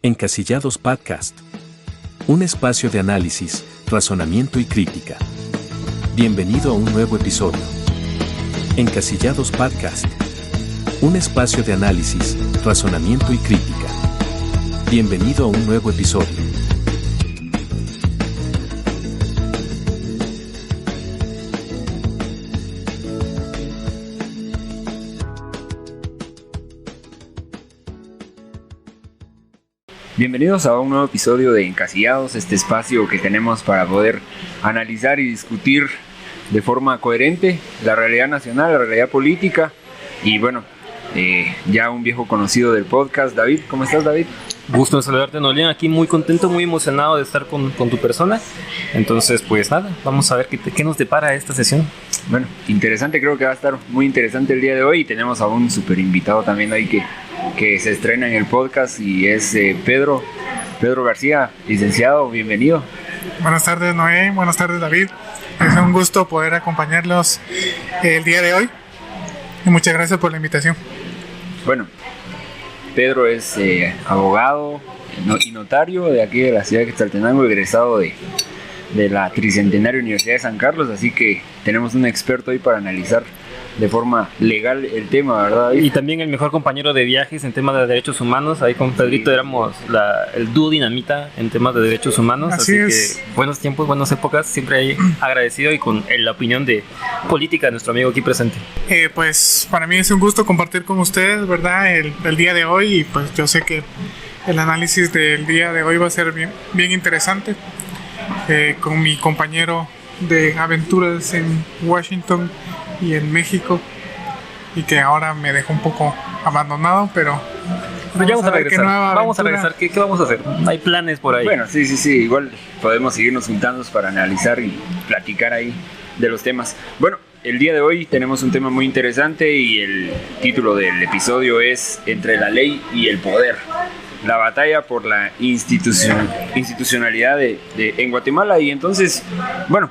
Encasillados Podcast. Un espacio de análisis, razonamiento y crítica. Bienvenido a un nuevo episodio. Encasillados Podcast. Un espacio de análisis, razonamiento y crítica. Bienvenido a un nuevo episodio. Bienvenidos a un nuevo episodio de Encasillados, este espacio que tenemos para poder analizar y discutir de forma coherente la realidad nacional, la realidad política y bueno, ya un viejo conocido del podcast, David. ¿Cómo estás, David? Gusto de saludarte, Nolian, aquí muy contento, muy emocionado de estar con tu persona. Entonces, pues nada, vamos a ver qué nos depara esta sesión. Bueno, interesante, creo que va a estar muy interesante el día de hoy y tenemos a un súper invitado también ahí que se estrena en el podcast y es Pedro García, licenciado, bienvenido. Buenas tardes, Noé, buenas tardes, David. Es un gusto poder acompañarlos el día de hoy y muchas gracias por la invitación. Bueno, Pedro es abogado y notario de aquí de la ciudad de Quetzaltenango, egresado de la Tricentenaria Universidad de San Carlos, así que tenemos un experto ahí para analizar de forma legal el tema, ¿verdad? Y también el mejor compañero de viajes en temas de derechos humanos. Ahí con Pedrito éramos el dúo dinamita en temas de derechos humanos. Así que buenos tiempos, buenas épocas, siempre ahí agradecido y con la opinión de política de nuestro amigo aquí presente. Pues para mí es un gusto compartir con ustedes, ¿verdad? El día de hoy, y pues yo sé que el análisis del día de hoy va a ser bien interesante. Con mi compañero de aventuras en Washington y en México, y que ahora me dejó un poco abandonado, pero ya vamos a regresar. ¿Qué vamos a hacer? Hay planes por ahí. Bueno, sí, igual podemos seguirnos juntando para analizar y platicar ahí de los temas. Bueno, el día de hoy tenemos un tema muy interesante y el título del episodio es Entre la ley y el poder. La batalla por la institucionalidad en Guatemala. Y entonces, bueno,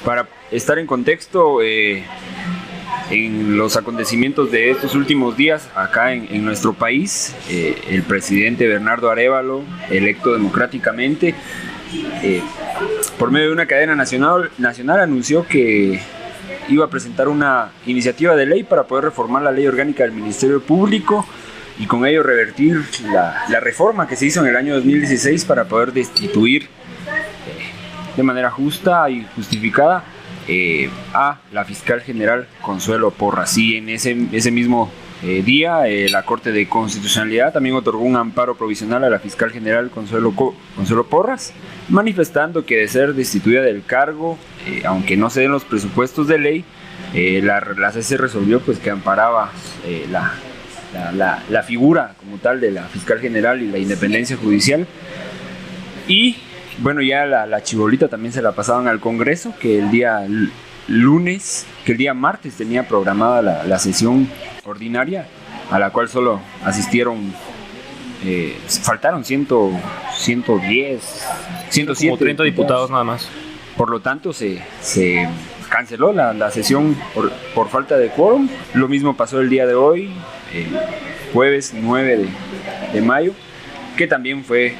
para estar en contexto, en los acontecimientos de estos últimos días acá en nuestro país, el presidente Bernardo Arévalo, electo democráticamente, por medio de una cadena nacional anunció que iba a presentar una iniciativa de ley para poder reformar la ley orgánica del Ministerio Público y con ello revertir la reforma que se hizo en el año 2016 para poder destituir de manera justa y justificada a la fiscal general Consuelo Porras. Y en ese mismo día la Corte de Constitucionalidad también otorgó un amparo provisional a la fiscal general Consuelo Porras, manifestando que de ser destituida del cargo, aunque no se den los presupuestos de ley, la CC resolvió pues que amparaba la figura como tal de la fiscal general y la independencia judicial. Y bueno, ya la chibolita también se la pasaban al Congreso, que el día martes tenía programada la sesión ordinaria, a la cual solo asistieron, faltaron 110, 107 como 30 diputados nada más. Por lo tanto se canceló la sesión por falta de quórum. Lo mismo pasó el día de hoy, jueves 9 de mayo, que también fue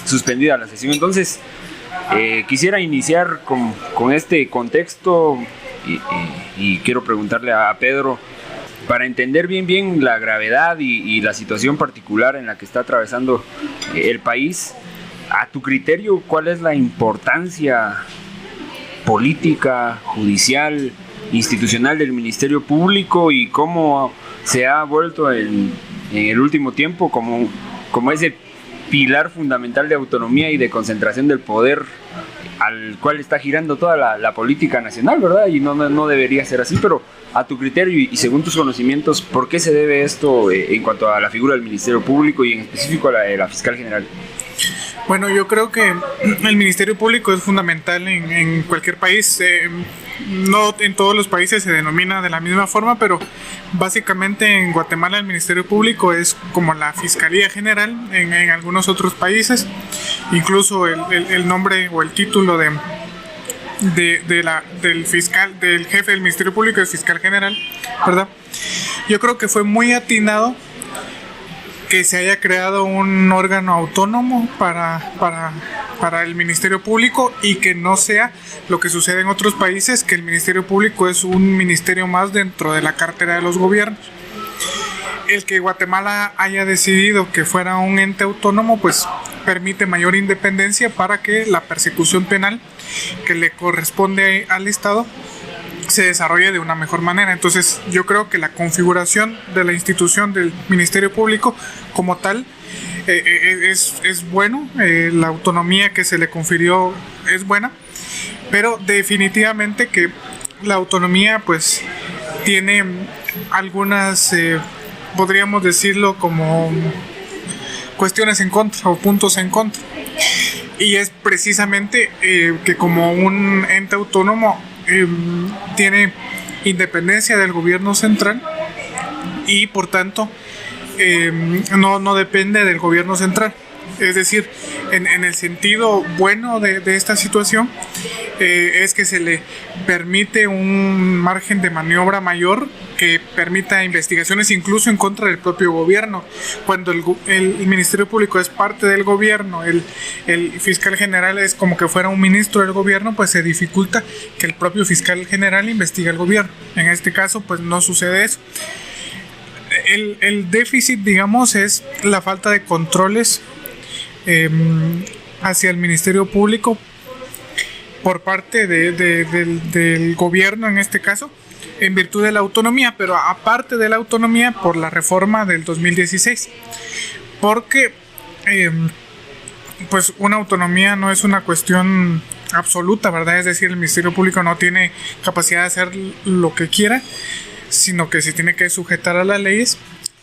suspendida la sesión. Entonces quisiera iniciar con este contexto y quiero preguntarle a Pedro, para entender bien la gravedad y la situación particular en la que está atravesando el país, a tu criterio, ¿cuál es la importancia política, judicial, institucional del Ministerio Público y cómo se ha vuelto en el último tiempo como ese pilar fundamental de autonomía y de concentración del poder al cual está girando toda la política nacional, ¿verdad? Y no debería ser así, pero a tu criterio y según tus conocimientos, ¿por qué se debe esto en cuanto a la figura del Ministerio Público y en específico a la fiscal general? Bueno, yo creo que el Ministerio Público es fundamental en cualquier país. No en todos los países se denomina de la misma forma, pero básicamente en Guatemala el Ministerio Público es como la Fiscalía General en algunos otros países. Incluso el nombre o el título del jefe del Ministerio Público es Fiscal General, ¿verdad? Yo creo que fue muy atinado que se haya creado un órgano autónomo para el Ministerio Público y que no sea lo que sucede en otros países, que el Ministerio Público es un ministerio más dentro de la cartera de los gobiernos. El que Guatemala haya decidido que fuera un ente autónomo, pues permite mayor independencia para que la persecución penal que le corresponde al Estado se desarrolle de una mejor manera. Entonces yo creo que la configuración de la institución del Ministerio Público como tal es bueno, la autonomía que se le confirió es buena, pero definitivamente que la autonomía pues tiene algunas podríamos decirlo como cuestiones en contra o puntos en contra, y es precisamente que como un ente autónomo tiene independencia del gobierno central y por tanto no depende del gobierno central. Es decir, en el sentido bueno de esta situación es que se le permite un margen de maniobra mayor que permita investigaciones incluso en contra del propio gobierno. Cuando el Ministerio Público es parte del gobierno, el fiscal general es como que fuera un ministro del gobierno, pues se dificulta que el propio fiscal general investigue al gobierno. En este caso pues no sucede eso. El déficit, digamos, es la falta de controles hacia el Ministerio Público por parte del gobierno en este caso, en virtud de la autonomía, pero aparte de la autonomía por la reforma del 2016, porque pues una autonomía no es una cuestión absoluta, ¿verdad? Es decir, el Ministerio Público no tiene capacidad de hacer lo que quiera, sino que se tiene que sujetar a las leyes,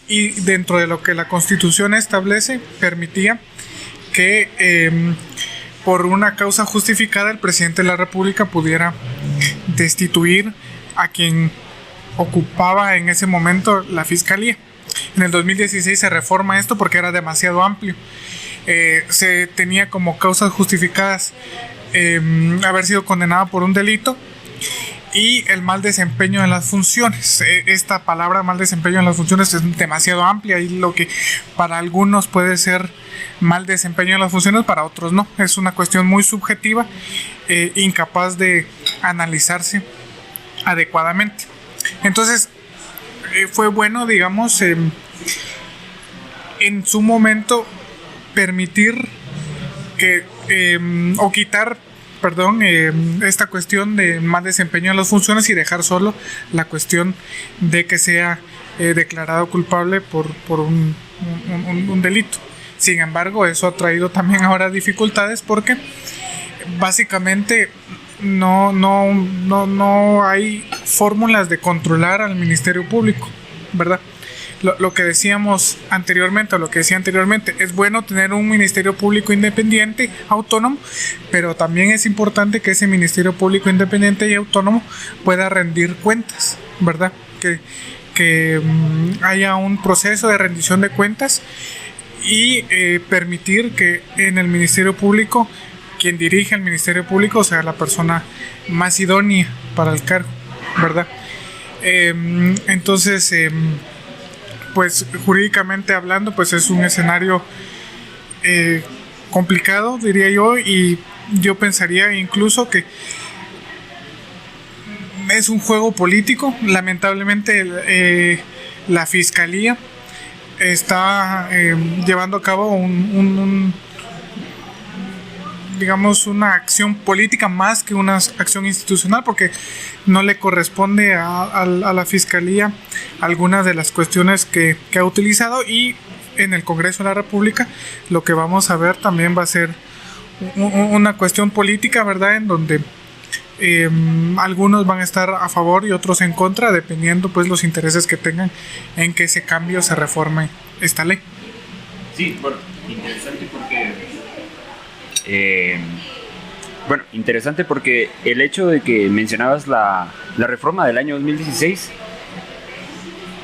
y dentro de lo que la Constitución establece permitía que por una causa justificada el presidente de la República pudiera destituir a quien ocupaba en ese momento la fiscalía. En el 2016 se reforma esto porque era demasiado amplio. Se tenía como causas justificadas haber sido condenado por un delito y el mal desempeño de las funciones. Esta palabra mal desempeño de las funciones es demasiado amplia, y lo que para algunos puede ser mal desempeño de las funciones, para otros no. Es una cuestión muy subjetiva, incapaz de analizarse adecuadamente. Entonces fue bueno, digamos, en su momento permitir que o quitar esta cuestión de mal desempeño de las funciones y dejar solo la cuestión de que sea declarado culpable por un delito. Sin embargo, eso ha traído también ahora dificultades porque básicamente no hay fórmulas de controlar al Ministerio Público, ¿verdad? Lo que decíamos anteriormente, o lo que decía anteriormente, es bueno tener un Ministerio Público independiente, autónomo, pero también es importante que ese Ministerio Público independiente y autónomo pueda rendir cuentas, ¿verdad? Que haya un proceso de rendición de cuentas y permitir que en el Ministerio Público, quien dirige el Ministerio Público sea la persona más idónea para el cargo, ¿verdad? Entonces, pues jurídicamente hablando, pues es un escenario complicado, diría yo, y yo pensaría incluso que es un juego político. Lamentablemente la Fiscalía está llevando a cabo digamos una acción política más que una acción institucional, porque no le corresponde a la Fiscalía algunas de las cuestiones que ha utilizado, y en el Congreso de la República lo que vamos a ver también va a ser una cuestión política, ¿verdad? En donde algunos van a estar a favor y otros en contra, dependiendo pues los intereses que tengan en que ese cambio se reforme esta ley. Sí, bueno, interesante porque interesante porque el hecho de que mencionabas la reforma del año 2016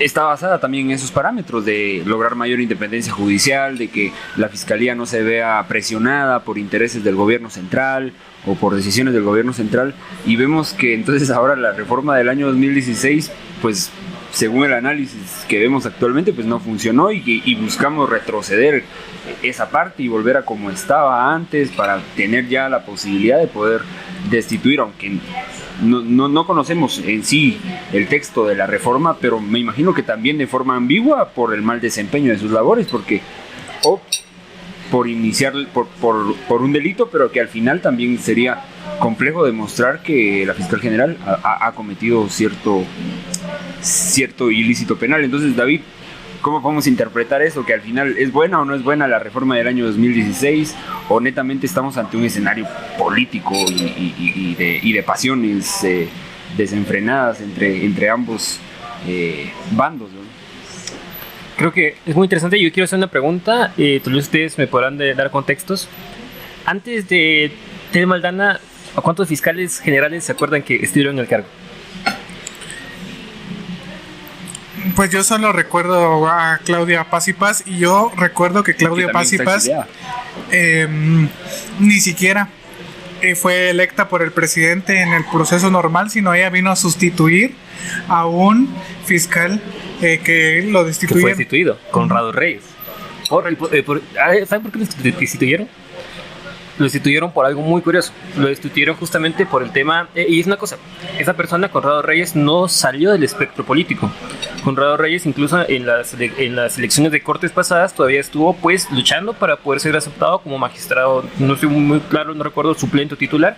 está basada también en esos parámetros de lograr mayor independencia judicial, de que la Fiscalía no se vea presionada por intereses del gobierno central o por decisiones del gobierno central, y vemos que entonces ahora la reforma del año 2016 pues según el análisis que vemos actualmente, pues no funcionó y buscamos retroceder esa parte y volver a como estaba antes para tener ya la posibilidad de poder destituir, aunque no conocemos en sí el texto de la reforma, pero me imagino que también de forma ambigua por el mal desempeño de sus labores, porque por iniciar por un delito, pero que al final también sería complejo demostrar que la fiscal general ha cometido cierto ilícito penal. Entonces, David, ¿cómo podemos interpretar eso? ¿Que al final es buena o no es buena la reforma del año 2016? ¿O netamente estamos ante un escenario político y de pasiones desenfrenadas entre ambos bandos, ¿no? Creo que es muy interesante. Yo quiero hacer una pregunta. Tal vez ustedes me podrán dar contextos. Antes de Telma Aldana, ¿a cuántos fiscales generales se acuerdan que estuvieron en el cargo? Pues yo solo recuerdo a Claudia Paz y Paz, y yo recuerdo que Claudia Paz y Paz ni siquiera fue electa por el presidente en el proceso normal, sino ella vino a sustituir a un fiscal que lo destituyeron. Que fue destituido, Conrado Reyes. ¿Saben por qué lo destituyeron? Lo destituyeron por algo muy curioso. Lo destituyeron justamente por el tema, y es una cosa, esa persona, Conrado Reyes, no salió del espectro político. Conrado Reyes, incluso en las elecciones de Cortes pasadas, todavía estuvo pues luchando para poder ser aceptado como magistrado, no estoy muy claro, no recuerdo, suplente o titular,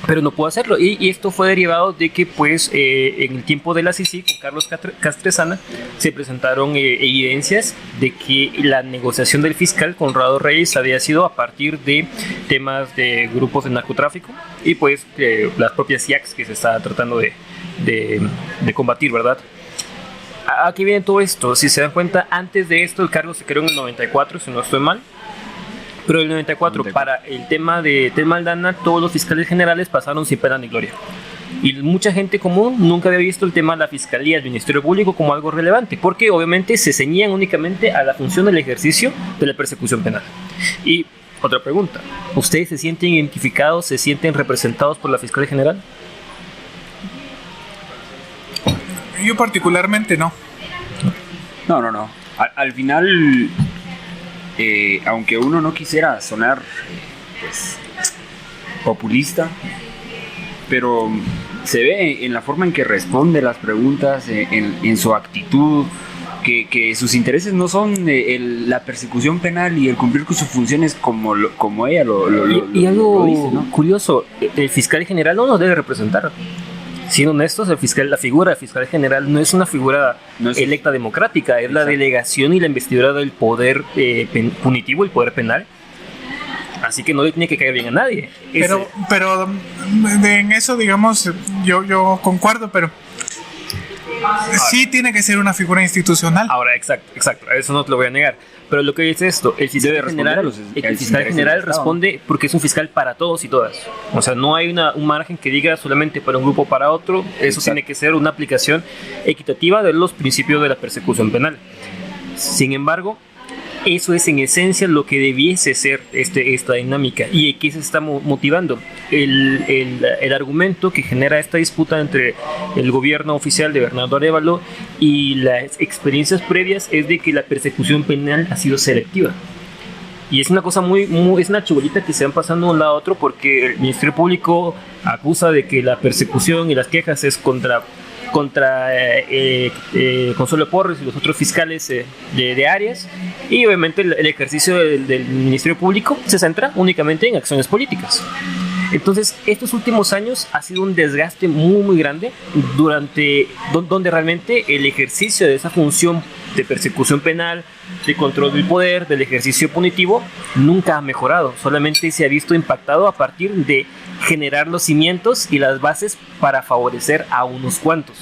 pero no pudo hacerlo, y esto fue derivado de que pues en el tiempo de la CICI con Carlos Castresana se presentaron evidencias de que la negociación del fiscal Conrado Reyes había sido a partir de temas de grupos de narcotráfico y pues las propias IACs que se estaba tratando de combatir, ¿verdad? Aquí viene todo esto. Si se dan cuenta, antes de esto el cargo se creó en el 94, si no estoy mal. Pero en el 94, para el tema de Telma Aldana, todos los fiscales generales pasaron sin pena ni gloria. Y mucha gente común nunca había visto el tema de la fiscalía, del Ministerio Público como algo relevante, porque obviamente se ceñían únicamente a la función del ejercicio de la persecución penal. Y otra pregunta, ¿ustedes se sienten identificados, se sienten representados por la fiscalía general? Yo particularmente no. No. Al final, aunque uno no quisiera sonar pues, populista, pero se ve en la forma en que responde las preguntas, en su actitud, que sus intereses no son la persecución penal y el cumplir con sus funciones como ella lo algo dice, ¿no? Curioso, el fiscal general no nos debe representar. Siendo honestos, la figura del fiscal general no es una figura electa democrática, es la delegación y la investidura del poder punitivo, el poder penal. Así que no le tiene que caer bien a nadie. Pero en eso, digamos, yo concuerdo, pero sí tiene que ser una figura institucional. Ahora, exacto, eso no te lo voy a negar. Pero lo que dice esto, el fiscal general responde porque es un fiscal para todos y todas. O sea, no hay un margen que diga solamente para un grupo o para otro. Eso tiene que ser una aplicación equitativa de los principios de la persecución penal. Sin embargo, eso es en esencia lo que debiese ser esta dinámica. ¿Y qué se está motivando? El argumento que genera esta disputa entre el gobierno oficial de Bernardo Arévalo y las experiencias previas es de que la persecución penal ha sido selectiva. Y es una cosa es una chubolita que se van pasando de un lado a otro, porque el Ministerio Público acusa de que la persecución y las quejas es contra Consuelo Porres y los otros fiscales de áreas, y obviamente el ejercicio del Ministerio Público se centra únicamente en acciones políticas. Entonces, estos últimos años ha sido un desgaste muy grande donde realmente el ejercicio de esa función de persecución penal, de control del poder, del ejercicio punitivo, nunca ha mejorado. Solamente se ha visto impactado a partir de generar los cimientos y las bases para favorecer a unos cuantos.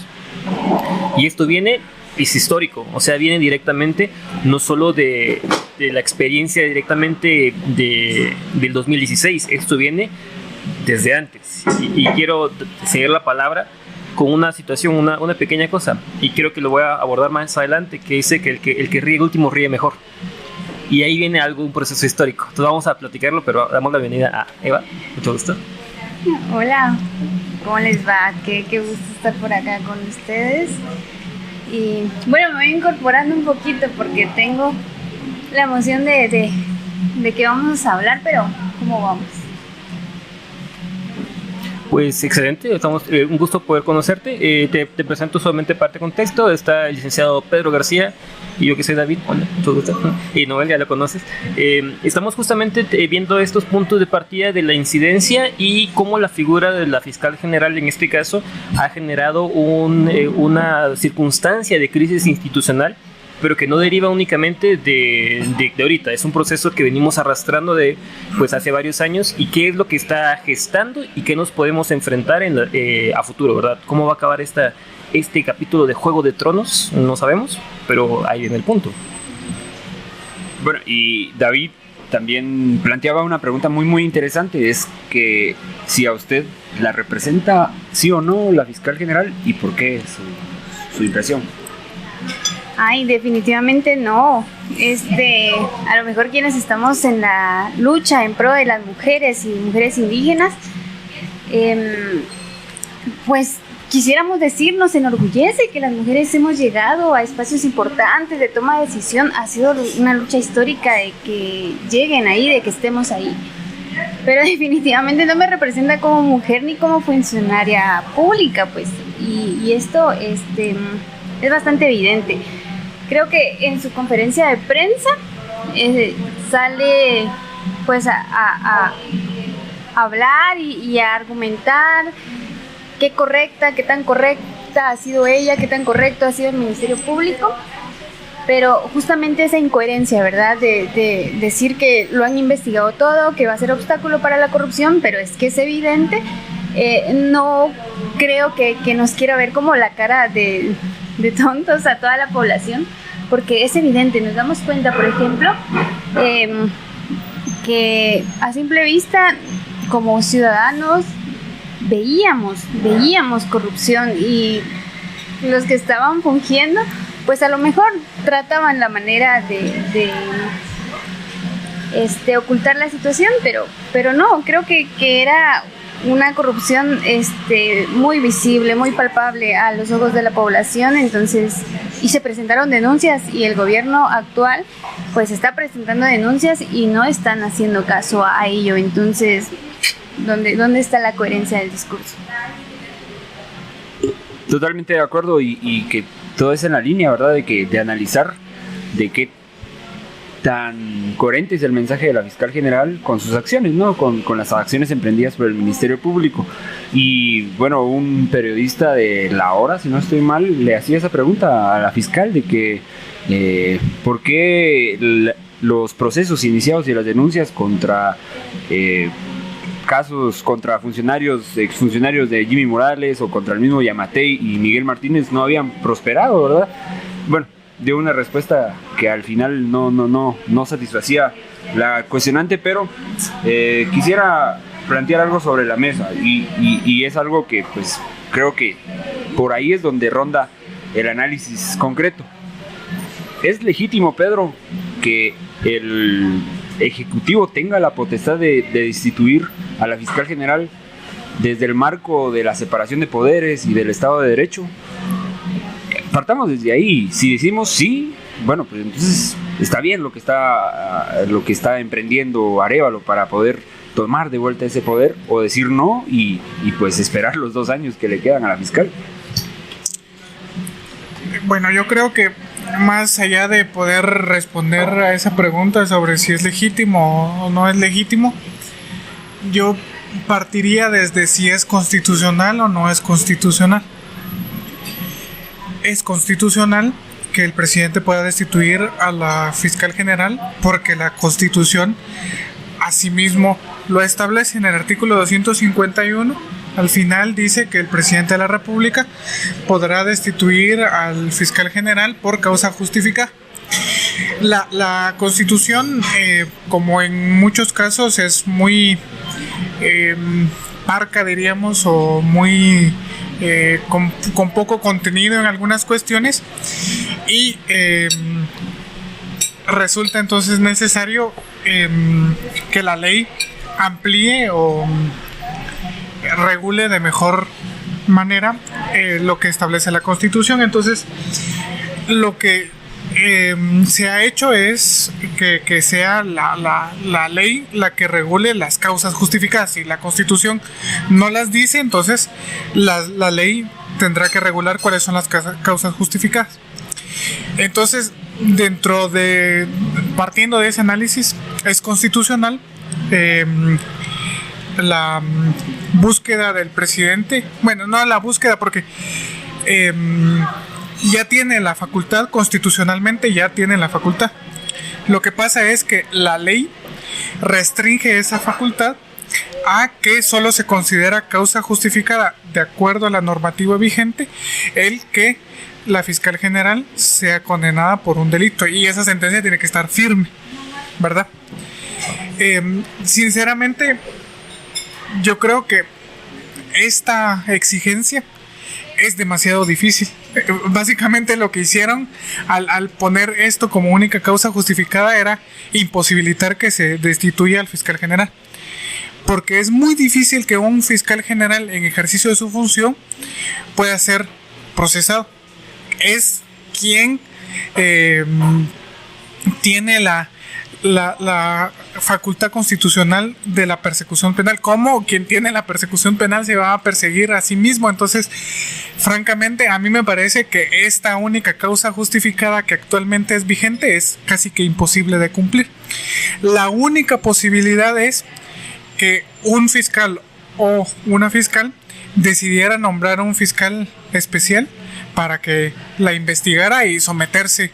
Y esto es histórico, o sea, viene directamente no solo de la experiencia directamente del 2016, esto viene desde antes. Y quiero seguir la palabra con una situación, una pequeña cosa, y creo que lo voy a abordar más adelante, que dice que el que ríe el último ríe mejor. Y ahí viene un proceso histórico. Entonces vamos a platicarlo, pero damos la bienvenida a Eva. Mucho gusto. Hola, ¿cómo les va? Qué gusto estar por acá con ustedes. Y bueno, me voy incorporando un poquito porque tengo la emoción de qué vamos a hablar, pero ¿cómo vamos? Pues excelente, un gusto poder conocerte. Te presento solamente parte de contexto. Está el licenciado Pedro García y yo que soy David. Hola, mucho gusto. Y Noel, ya lo conoces. Estamos justamente viendo estos puntos de partida de la incidencia y cómo la figura de la fiscal general en este caso ha generado una circunstancia de crisis institucional, pero que no deriva únicamente de ahorita. Es un proceso que venimos arrastrando pues hace varios años, y qué es lo que está gestando y qué nos podemos enfrentar a futuro, ¿verdad? ¿Cómo va a acabar este capítulo de Juego de Tronos? No sabemos, pero ahí viene el punto. Bueno, y David también planteaba una pregunta muy muy interesante, es que si a usted la representa sí o no la fiscal general, y por qué su impresión. Ay, definitivamente no. A lo mejor quienes estamos en la lucha en pro de las mujeres y mujeres indígenas, pues quisiéramos decir, nos enorgullece que las mujeres hemos llegado a espacios importantes de toma de decisión. Ha sido una lucha histórica de que lleguen ahí, de que estemos ahí. Pero definitivamente no me representa como mujer ni como funcionaria pública, pues. Y esto es bastante evidente. Creo que en su conferencia de prensa sale pues a hablar y a argumentar qué tan correcta ha sido ella, qué tan correcto ha sido el Ministerio Público, pero justamente esa incoherencia, ¿verdad? De decir que lo han investigado todo, que va a ser obstáculo para la corrupción, pero es que es evidente. No creo que nos quiera ver como la cara de tontos a toda la población, porque es evidente. Nos damos cuenta, por ejemplo, que a simple vista, como ciudadanos, veíamos corrupción, y los que estaban fungiendo, pues a lo mejor trataban la manera de ocultar la situación, pero no, creo que era una corrupción muy visible, muy palpable a los ojos de la población. Entonces, y se presentaron denuncias, y el gobierno actual pues está presentando denuncias y no están haciendo caso a ello. Entonces, ¿dónde está la coherencia del discurso? Totalmente de acuerdo, y que todo es en la línea, ¿verdad? De analizar de qué tan coherente es el mensaje de la fiscal general con sus acciones, ¿no? Con las acciones emprendidas por el Ministerio Público. Y bueno, un periodista de La Hora, si no estoy mal, le hacía esa pregunta a la fiscal de que ¿por qué los procesos iniciados y las denuncias contra casos contra exfuncionarios de Jimmy Morales o contra el mismo Yamatei y Miguel Martínez no habían prosperado, ¿verdad? Bueno, dio una respuesta que al final no satisfacía la cuestionante, pero quisiera plantear algo sobre la mesa, y es algo que pues creo que por ahí es donde ronda el análisis concreto. ¿Es legítimo, Pedro, que el Ejecutivo tenga la potestad de destituir a la fiscal general desde el marco de la separación de poderes y del Estado de Derecho? Partamos desde ahí. Si decimos sí, bueno, pues entonces está bien lo que está emprendiendo Arévalo para poder tomar de vuelta ese poder, o decir no y pues esperar los 2 años que le quedan a la fiscal. Bueno, yo creo que más allá de poder responder a esa pregunta sobre si es legítimo o no es legítimo, yo partiría desde si es constitucional o no es constitucional. Es constitucional que el presidente pueda destituir a la fiscal general porque la Constitución asimismo lo establece en el artículo 251. Al final dice que el presidente de la República podrá destituir al fiscal general por causa justificada. La Constitución, como en muchos casos, es muy parca, diríamos, o muy con poco contenido en algunas cuestiones, y resulta entonces necesario que la ley amplíe regule de mejor manera lo que establece la Constitución. Entonces, lo que se ha hecho es que sea la ley la que regule las causas justificadas. Si la Constitución no las dice, entonces la ley tendrá que regular cuáles son las causas justificadas. Entonces, partiendo de ese análisis, es constitucional la búsqueda del presidente. Bueno, no la búsqueda, porque ya tiene la facultad, constitucionalmente ya tiene la facultad. Lo que pasa es que la ley restringe esa facultad a que solo se considera causa justificada, de acuerdo a la normativa vigente, el que la fiscal general sea condenada por un delito, y esa sentencia tiene que estar firme, ¿verdad? Sinceramente, yo creo que esta exigencia es demasiado difícil. Básicamente lo que hicieron al poner esto como única causa justificada era imposibilitar que se destituya al fiscal general, porque es muy difícil que un fiscal general en ejercicio de su función pueda ser procesado. Es quien tiene la facultad constitucional de la persecución penal. ¿Cómo quien tiene la persecución penal se va a perseguir a sí mismo? Entonces, francamente, a mí me parece que esta única causa justificada que actualmente es vigente es casi que imposible de cumplir. La única posibilidad es que un fiscal o una fiscal decidiera nombrar a un fiscal especial para que la investigara y someterse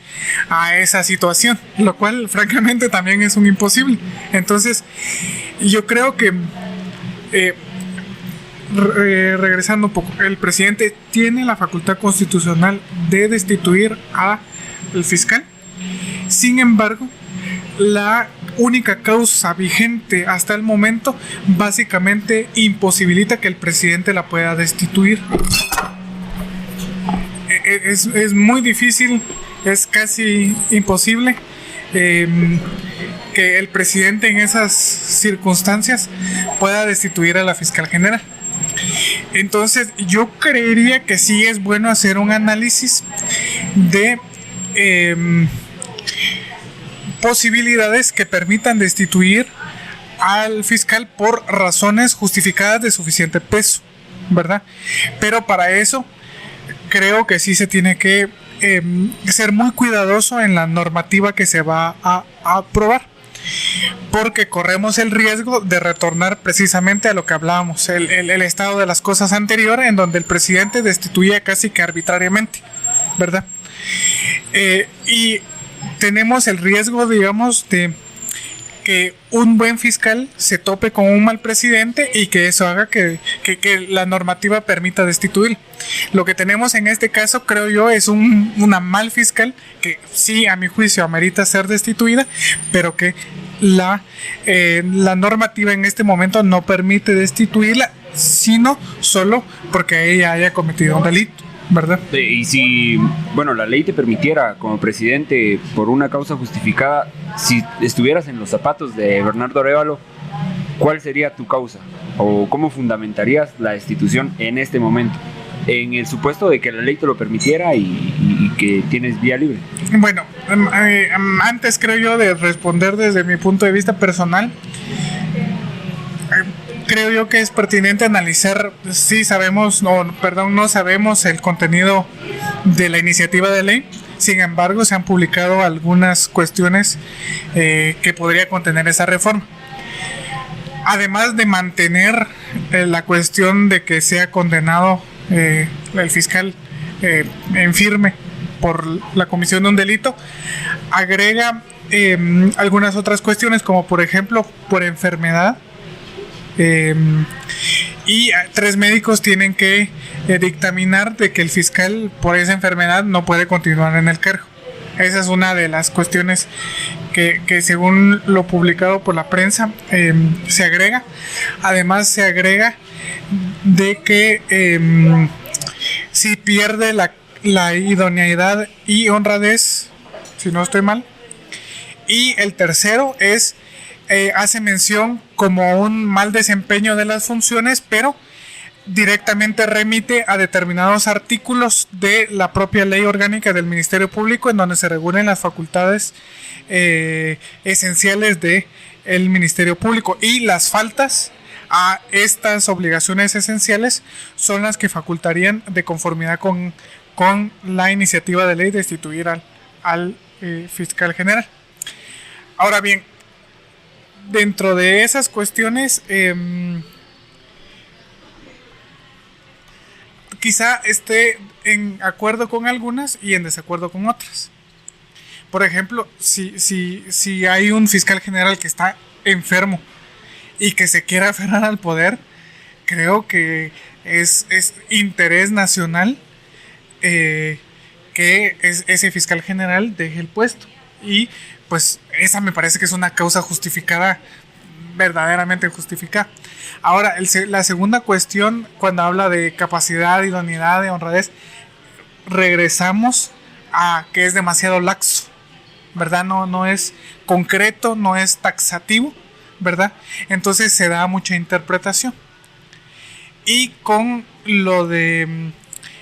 a esa situación, lo cual francamente también es un imposible. Entonces, yo creo que regresando un poco, el presidente tiene la facultad constitucional de destituir al fiscal. Sin embargo, la única causa vigente hasta el momento básicamente imposibilita que el presidente la pueda destituir. Es muy difícil, es casi imposible que el presidente en esas circunstancias pueda destituir a la fiscal general. Entonces, yo creería que sí es bueno hacer un análisis de posibilidades que permitan destituir al fiscal por razones justificadas de suficiente peso, ¿verdad? Pero para eso creo que sí se tiene que ser muy cuidadoso en la normativa que se va a aprobar, porque corremos el riesgo de retornar precisamente a lo que hablábamos, el estado de las cosas anterior, en donde el presidente destituía casi que arbitrariamente, ¿verdad? Y tenemos el riesgo, digamos, de que un buen fiscal se tope con un mal presidente y que eso haga que la normativa permita destituir. Lo que tenemos en este caso, creo yo, es una mal fiscal que sí, a mi juicio, amerita ser destituida, pero que la normativa en este momento no permite destituirla, sino solo porque ella haya cometido un delito, ¿verdad? Y si, bueno, la ley te permitiera como presidente por una causa justificada, si estuvieras en los zapatos de Bernardo Arévalo, ¿cuál sería tu causa? ¿O cómo fundamentarías la destitución en este momento? En el supuesto de que la ley te lo permitiera y que tienes vía libre. Bueno, antes creo yo de responder desde mi punto de vista personal, creo yo que es pertinente analizar si no sabemos el contenido de la iniciativa de ley. Sin embargo, se han publicado algunas cuestiones que podría contener esa reforma. Además de mantener la cuestión de que sea condenado el fiscal en firme por la comisión de un delito, agrega algunas otras cuestiones, como por ejemplo por enfermedad. Y 3 médicos tienen que dictaminar de que el fiscal por esa enfermedad no puede continuar en el cargo. Esa es una de las cuestiones que según lo publicado por la prensa se agrega. Además se agrega de que si pierde la idoneidad y honradez, si no estoy mal. Y el tercero es hace mención como un mal desempeño de las funciones, pero directamente remite a determinados artículos de la propia ley orgánica del Ministerio Público, en donde se regulan las facultades esenciales del Ministerio Público, y las faltas a estas obligaciones esenciales son las que facultarían, de conformidad con la iniciativa de ley, destituir al fiscal general. Ahora bien, dentro de esas cuestiones, quizá esté en acuerdo con algunas y en desacuerdo con otras. Por ejemplo, si hay un fiscal general que está enfermo y que se quiera aferrar al poder, creo que es interés nacional que ese fiscal general deje el puesto. Y pues esa me parece que es una causa justificada, verdaderamente justificada. Ahora, la segunda cuestión, cuando habla de capacidad, idoneidad, de honradez, regresamos a que es demasiado laxo, ¿verdad? No es concreto, no es taxativo, ¿verdad? Entonces se da mucha interpretación. Y con lo de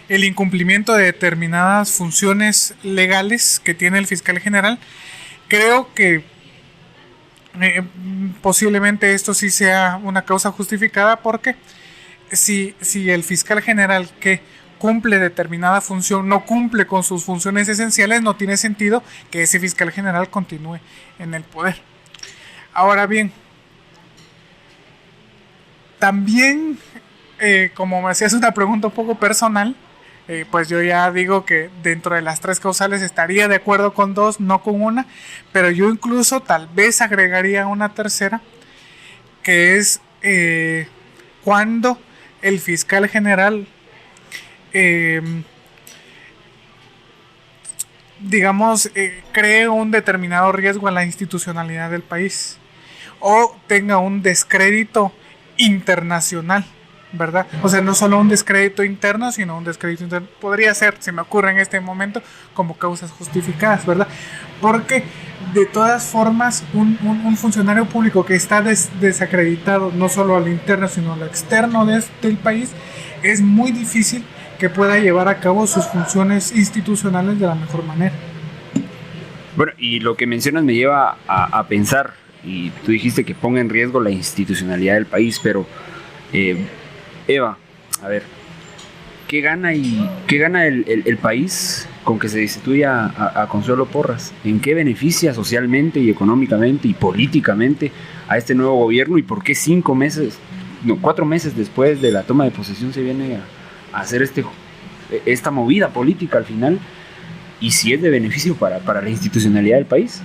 el incumplimiento de determinadas funciones legales que tiene el fiscal general, creo que posiblemente esto sí sea una causa justificada, porque si el fiscal general que cumple determinada función no cumple con sus funciones esenciales, no tiene sentido que ese fiscal general continúe en el poder. Ahora bien, también, como me hacías una pregunta un poco personal, pues yo ya digo que dentro de las tres causales estaría de acuerdo con dos, no con una, pero yo incluso tal vez agregaría una tercera, que es cuando el fiscal general cree un determinado riesgo a la institucionalidad del país o tenga un descrédito internacional, ¿verdad? O sea, no solo un descrédito interno, sino un descrédito interno. Podría ser, se me ocurre en este momento, como causas justificadas, ¿verdad? Porque de todas formas, un funcionario público que está desacreditado, no solo a lo interno, sino a lo externo del país, es muy difícil que pueda llevar a cabo sus funciones institucionales de la mejor manera. Bueno, y lo que mencionas me lleva a pensar, y tú dijiste que ponga en riesgo la institucionalidad del país, pero Eva, a ver, ¿qué gana el país con que se destituya a Consuelo Porras? ¿En qué beneficia socialmente y económicamente y políticamente a este nuevo gobierno? ¿Y por qué 4 meses después de la toma de posesión se viene a hacer esta movida política al final? ¿Y si es de beneficio para la institucionalidad del país?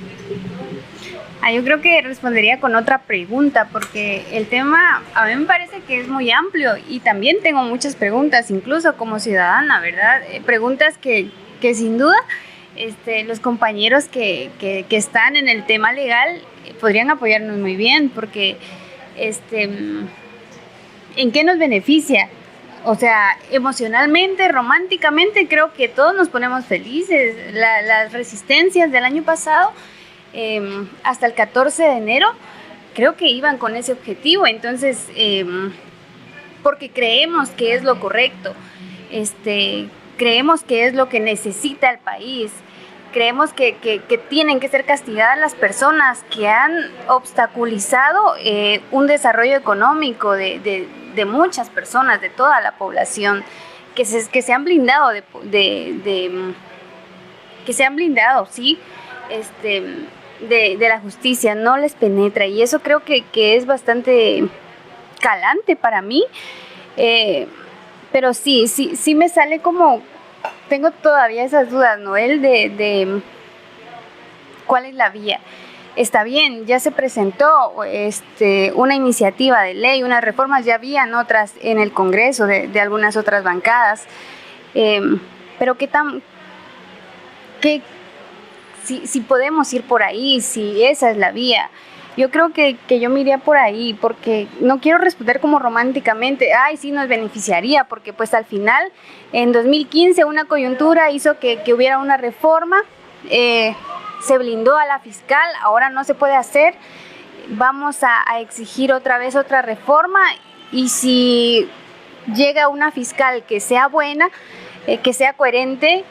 Yo creo que respondería con otra pregunta, porque el tema a mí me parece que es muy amplio y también tengo muchas preguntas, incluso como ciudadana, ¿verdad? Preguntas que sin duda los compañeros que están en el tema legal podrían apoyarnos muy bien, porque ¿en qué nos beneficia? O sea, emocionalmente, románticamente, creo que todos nos ponemos felices. Las resistencias del año pasado, hasta el 14 de enero, creo que iban con ese objetivo. Entonces, porque creemos que es lo correcto, creemos que es lo que necesita el país, creemos que tienen que ser castigadas las personas que han obstaculizado un desarrollo económico de muchas personas, de toda la población, que se han blindado que se han blindado, sí, de la justicia, no les penetra, y eso creo que es bastante calante para mí, pero sí me sale como, tengo todavía esas dudas, Noel, de cuál es la vía. Está bien, ya se presentó una iniciativa de ley, unas reformas, ya habían otras en el Congreso de algunas otras bancadas, pero si podemos ir por ahí, si esa es la vía. Yo creo que yo me iría por ahí, porque no quiero responder como románticamente, sí nos beneficiaría, porque pues al final, en 2015, una coyuntura hizo que hubiera una reforma, se blindó a la fiscal, ahora no se puede hacer, vamos a exigir otra vez otra reforma, y si llega una fiscal que sea buena, que sea coherente,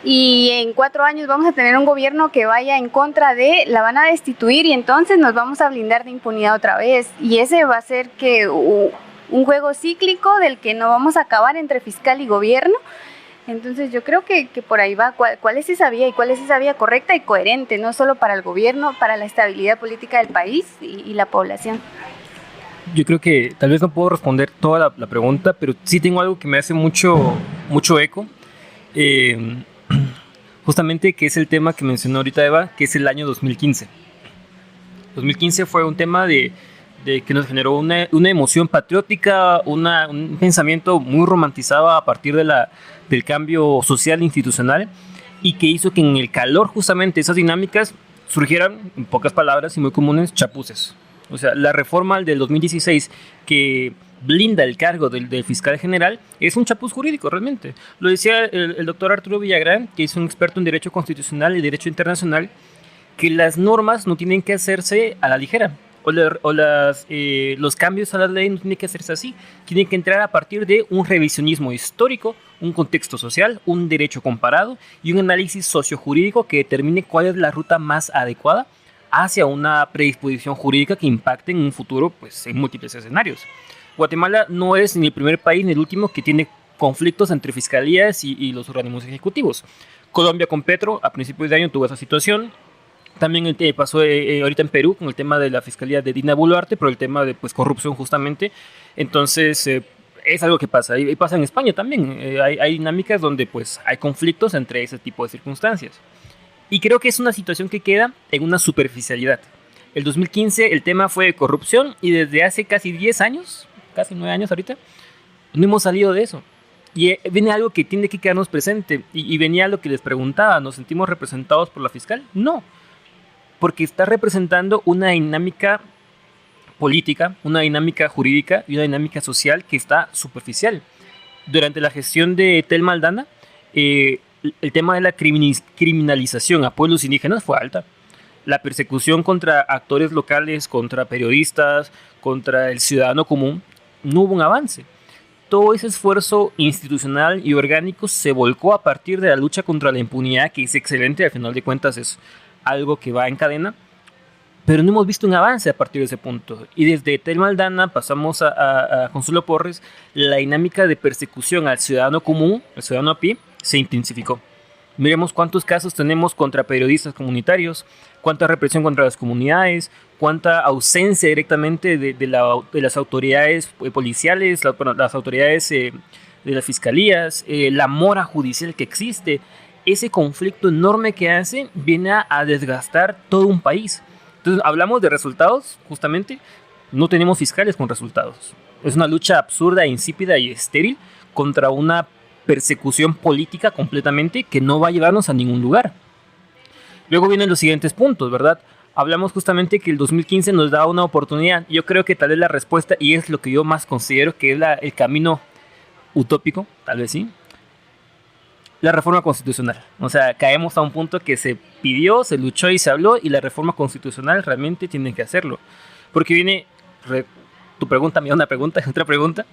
y en 4 años vamos a tener un gobierno que vaya en contra de, la van a destituir y entonces nos vamos a blindar de impunidad otra vez. Y ese va a ser que un juego cíclico del que no vamos a acabar entre fiscal y gobierno. Entonces yo creo que por ahí va cuál es esa vía y cuál es esa vía correcta y coherente, no solo para el gobierno, para la estabilidad política del país y la población. Yo creo que tal vez no puedo responder toda la pregunta, pero sí tengo algo que me hace mucho eco. Justamente que es el tema que mencionó ahorita Eva, que es el año 2015. 2015 fue un tema de que nos generó una emoción patriótica, un pensamiento muy romantizado a partir del cambio social institucional, y que hizo que en el calor justamente de esas dinámicas surgieran, en pocas palabras y muy comunes, chapuces. O sea, la reforma del 2016 que blinda el cargo del fiscal general es un chapuz jurídico realmente. Lo decía el doctor Arturo Villagrán, que es un experto en derecho constitucional y derecho internacional, que las normas no tienen que hacerse a la ligera, los cambios a la ley no tienen que hacerse así, tienen que entrar a partir de un revisionismo histórico, un contexto social, un derecho comparado y un análisis sociojurídico que determine cuál es la ruta más adecuada hacia una predisposición jurídica que impacte en un futuro, pues, en múltiples escenarios. Guatemala no es ni el primer país ni el último que tiene conflictos entre fiscalías y los organismos ejecutivos. Colombia con Petro a principios de año tuvo esa situación. También pasó ahorita en Perú con el tema de la fiscalía de Dina Boluarte, por el tema de, pues, corrupción justamente. Entonces es algo que pasa. Y pasa en España también. Hay dinámicas donde, pues, hay conflictos entre ese tipo de circunstancias. Y creo que es una situación que queda en una superficialidad. El 2015 el tema fue corrupción y desde hace casi 10 años, casi 9 años ahorita, no hemos salido de eso. Y viene algo que tiene que quedarnos presente. Y venía lo que les preguntaba, ¿nos sentimos representados por la fiscal? No, porque está representando una dinámica política, una dinámica jurídica y una dinámica social que está superficial. Durante la gestión de Telma Aldana, el tema de la criminalización a pueblos indígenas fue alta. La persecución contra actores locales, contra periodistas, contra el ciudadano común, no hubo un avance. Todo ese esfuerzo institucional y orgánico se volcó a partir de la lucha contra la impunidad, que es excelente, al final de cuentas es algo que va en cadena, pero no hemos visto un avance a partir de ese punto. Y desde Telma Aldana pasamos a Consuelo Porres, la dinámica de persecución al ciudadano común, al ciudadano a pie, se intensificó. Miremos cuántos casos tenemos contra periodistas comunitarios, cuánta represión contra las comunidades, cuánta ausencia directamente de las autoridades policiales, las autoridades de las fiscalías, la mora judicial que existe. Ese conflicto enorme que hace viene a desgastar todo un país. Entonces hablamos de resultados, justamente, no tenemos fiscales con resultados. Es una lucha absurda, insípida y estéril contra una persecución política completamente que no va a llevarnos a ningún lugar. Luego vienen los siguientes puntos, ¿verdad? Hablamos justamente que el 2015 nos da una oportunidad. Yo creo que tal vez la respuesta, y es lo que yo más considero que es el camino utópico, tal vez sí, la reforma constitucional. O sea, caemos a un punto que se pidió, se luchó y se habló, y la reforma constitucional realmente tiene que hacerlo. Porque viene, tu pregunta, me da una pregunta, otra pregunta.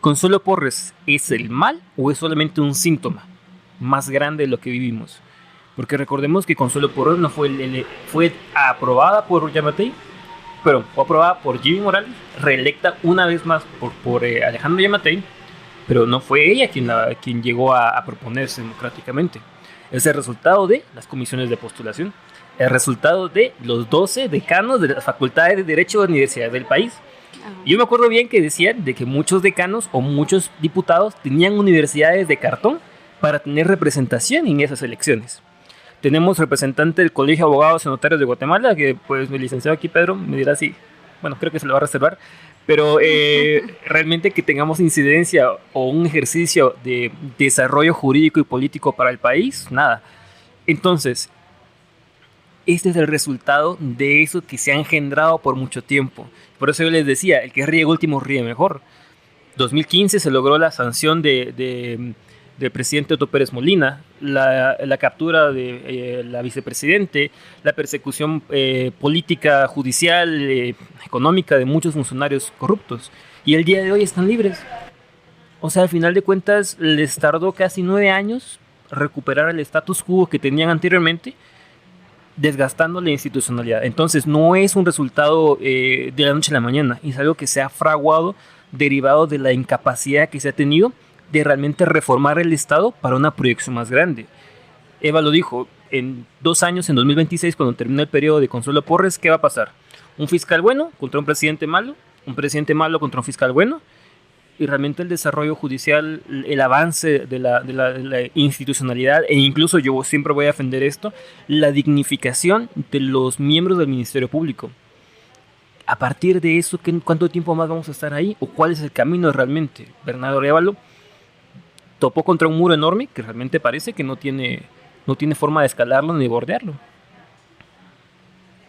¿Consuelo Porres es el mal o es solamente un síntoma más grande de lo que vivimos? Porque recordemos que Consuelo Porres no fue aprobada por Yamatei, pero fue aprobada por Jimmy Morales, reelecta una vez más por Alejandro Yamatei, pero no fue ella quien llegó a proponerse democráticamente. Es el resultado de las comisiones de postulación, el resultado de los 12 decanos de las facultades de Derecho de universidades del país. Yo me acuerdo bien que decían de que muchos decanos o muchos diputados tenían universidades de cartón para tener representación en esas elecciones. Tenemos representante del Colegio de Abogados y Notarios de Guatemala, que pues mi licenciado aquí, Pedro, me dirá si, bueno, creo que se lo va a reservar, pero realmente que tengamos incidencia o un ejercicio de desarrollo jurídico y político para el país, nada. Entonces, este es el resultado de eso que se ha engendrado por mucho tiempo. Por eso yo les decía, el que ríe último ríe mejor. 2015 se logró la sanción del presidente Otto Pérez Molina, la captura de la vicepresidente, la persecución política, judicial, económica de muchos funcionarios corruptos. y el día de hoy están libres. O sea, al final de cuentas les tardó casi 9 años recuperar el status quo que tenían anteriormente, desgastando la institucionalidad. Entonces no es un resultado de la noche a la mañana, es algo que se ha fraguado derivado de la incapacidad que se ha tenido de realmente reformar el Estado para una proyección más grande. Eva lo dijo, en 2 años, en 2026, cuando termine el periodo de Consuelo Porres, ¿qué va a pasar? Un fiscal bueno contra un presidente malo contra un fiscal bueno, y realmente el desarrollo judicial, el avance de la institucionalidad, e incluso yo siempre voy a defender esto, la dignificación de los miembros del Ministerio Público. A partir de eso, ¿cuánto tiempo más vamos a estar ahí? ¿O cuál es el camino realmente? Bernardo Arévalo topó contra un muro enorme que realmente parece que no tiene forma de escalarlo ni de bordearlo.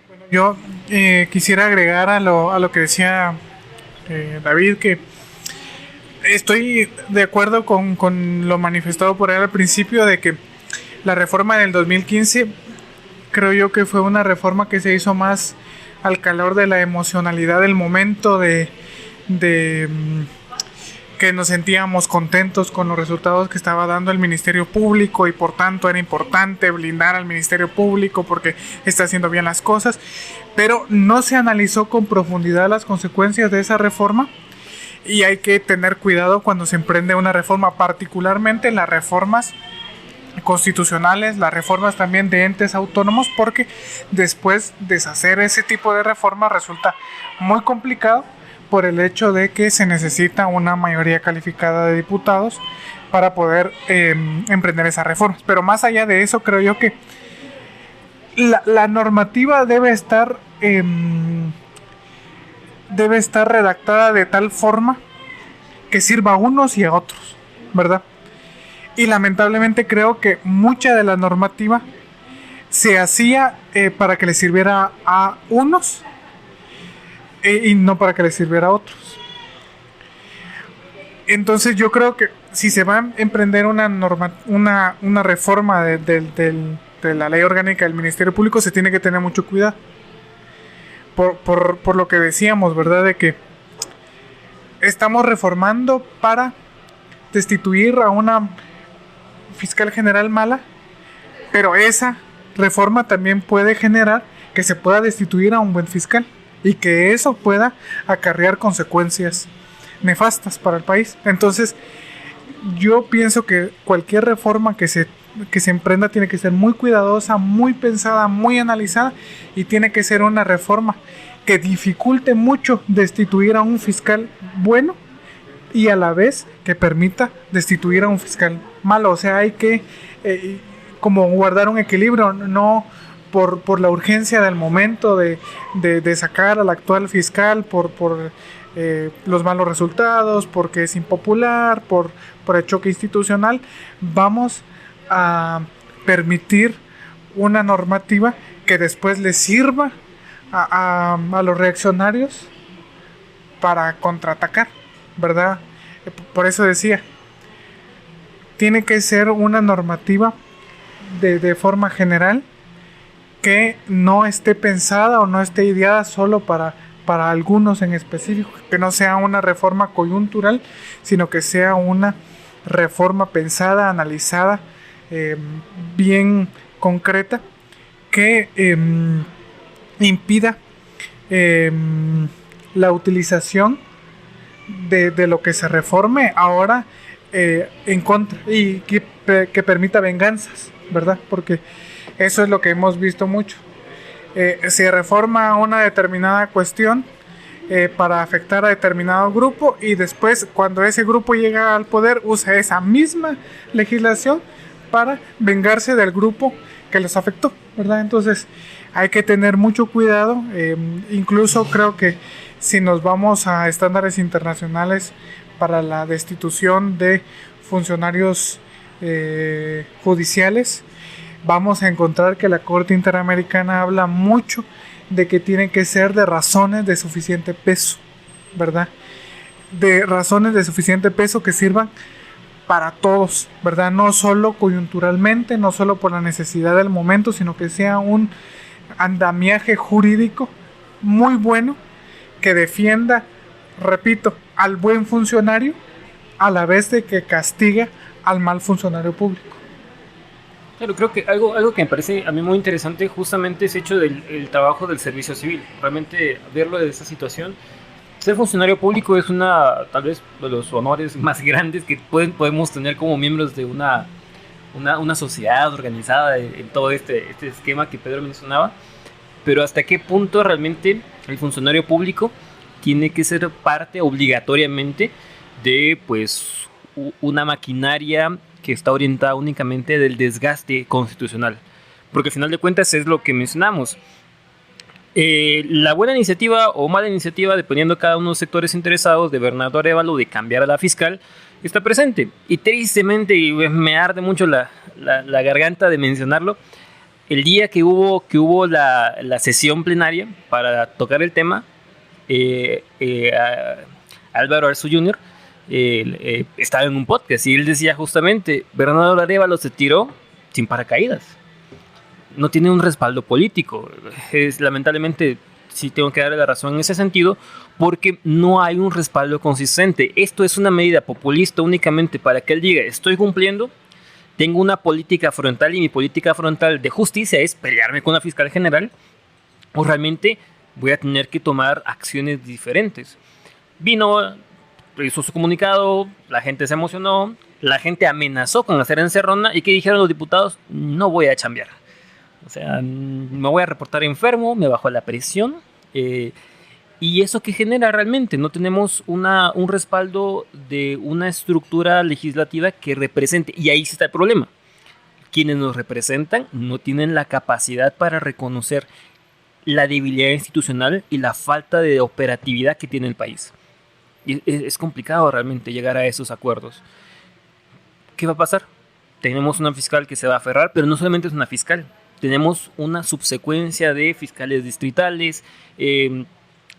Bueno, yo quisiera agregar a lo que decía David, que estoy de acuerdo con lo manifestado por él al principio, de que la reforma del 2015 creo yo que fue una reforma que se hizo más al calor de la emocionalidad del momento, de que nos sentíamos contentos con los resultados que estaba dando el Ministerio Público, y por tanto era importante blindar al Ministerio Público porque está haciendo bien las cosas, pero no se analizó con profundidad las consecuencias de esa reforma. Y hay que tener cuidado cuando se emprende una reforma, particularmente las reformas constitucionales, las reformas también de entes autónomos, porque después deshacer ese tipo de reformas resulta muy complicado por el hecho de que se necesita una mayoría calificada de diputados para poder emprender esas reformas. Pero más allá de eso, creo yo que la normativa debe estar redactada de tal forma que sirva a unos y a otros, ¿verdad? Y lamentablemente creo que mucha de la normativa se hacía para que le sirviera a unos y no para que le sirviera a otros. Entonces yo creo que si se va a emprender una reforma de la ley orgánica del Ministerio Público, se tiene que tener mucho cuidado. Por lo que decíamos, ¿verdad? De que estamos reformando para destituir a una fiscal general mala, pero esa reforma también puede generar que se pueda destituir a un buen fiscal y que eso pueda acarrear consecuencias nefastas para el país. Entonces, yo pienso que cualquier reforma que se emprenda tiene que ser muy cuidadosa, muy pensada, muy analizada, y tiene que ser una reforma que dificulte mucho destituir a un fiscal bueno y a la vez que permita destituir a un fiscal malo. O sea, hay que como guardar un equilibrio, no por la urgencia del momento de sacar al actual fiscal por los malos resultados, porque es impopular, por el choque institucional. Vamos a permitir una normativa que después le sirva a los reaccionarios para contraatacar, ¿verdad? Por eso decía, tiene que ser una normativa de forma general, que no esté pensada o no esté ideada solo para algunos en específico, que no sea una reforma coyuntural, sino que sea una reforma pensada, analizada, bien concreta, que impida la utilización de lo que se reforme ahora en contra, y que permita venganzas, ¿verdad? Porque eso es lo que hemos visto mucho. Se reforma una determinada cuestión para afectar a determinado grupo, y después, cuando ese grupo llega al poder, usa esa misma legislación para vengarse del grupo que los afectó, ¿verdad? Entonces hay que tener mucho cuidado. Incluso creo que si nos vamos a estándares internacionales para la destitución de funcionarios judiciales, vamos a encontrar que la Corte Interamericana habla mucho de que tienen que ser de razones de suficiente peso, ¿verdad? De razones de suficiente peso que sirvan para todos, ¿verdad? No solo coyunturalmente, no solo por la necesidad del momento, sino que sea un andamiaje jurídico muy bueno que defienda, repito, al buen funcionario a la vez de que castiga al mal funcionario público. Claro, creo que algo que me parece a mí muy interesante justamente es hecho del el trabajo del servicio civil. Realmente verlo de esa situación. Ser funcionario público es tal vez de los honores más grandes que podemos tener como miembros de una sociedad organizada en todo este esquema que Pedro mencionaba. Pero hasta qué punto realmente el funcionario público tiene que ser parte obligatoriamente de pues una maquinaria que está orientada únicamente del desgaste constitucional, porque al final de cuentas es lo que mencionamos. La buena iniciativa o mala iniciativa, dependiendo de cada uno de los sectores interesados de Bernardo Arévalo de cambiar a la fiscal, está presente. Y tristemente, y me arde mucho la garganta de mencionarlo, el día que hubo la sesión plenaria para tocar el tema, Álvaro Arzu Jr. Estaba en un podcast y él decía justamente, Bernardo Arévalo se tiró sin paracaídas. No tiene un respaldo político. Lamentablemente sí tengo que darle la razón en ese sentido, porque no hay un respaldo consistente. Esto es una medida populista únicamente para que él diga, estoy cumpliendo, tengo una política frontal y mi política frontal de justicia es pelearme con la fiscal general, o realmente voy a tener que tomar acciones diferentes. Hizo su comunicado, la gente se emocionó, la gente amenazó con hacer encerrona, y ¿qué dijeron los diputados? No voy a chambear. O sea, me voy a reportar enfermo, me bajó la presión. ¿Y eso qué genera realmente? No tenemos un respaldo de una estructura legislativa que represente. Y ahí está el problema. Quienes nos representan no tienen la capacidad para reconocer la debilidad institucional y la falta de operatividad que tiene el país. Y es complicado realmente llegar a esos acuerdos. ¿Qué va a pasar? Tenemos una fiscal que se va a aferrar, pero no solamente es una fiscal. Tenemos una subsecuencia de fiscales distritales,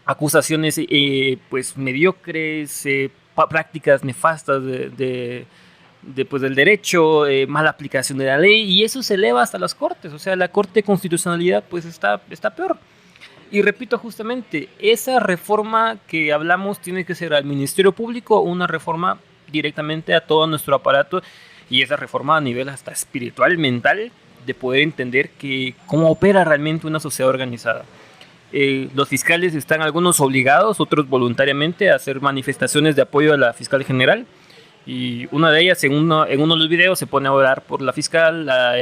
acusaciones pues mediocres, prácticas nefastas del derecho, mala aplicación de la ley, y eso se eleva hasta las cortes. O sea, la Corte de Constitucionalidad pues está peor. Y repito justamente, esa reforma que hablamos tiene que ser al Ministerio Público, una reforma directamente a todo nuestro aparato, y esa reforma a nivel hasta espiritual, mental, de poder entender cómo opera realmente una sociedad organizada. Los fiscales están algunos obligados, otros voluntariamente, a hacer manifestaciones de apoyo a la fiscal general, y una de ellas en uno de los videos se pone a orar por la fiscal, a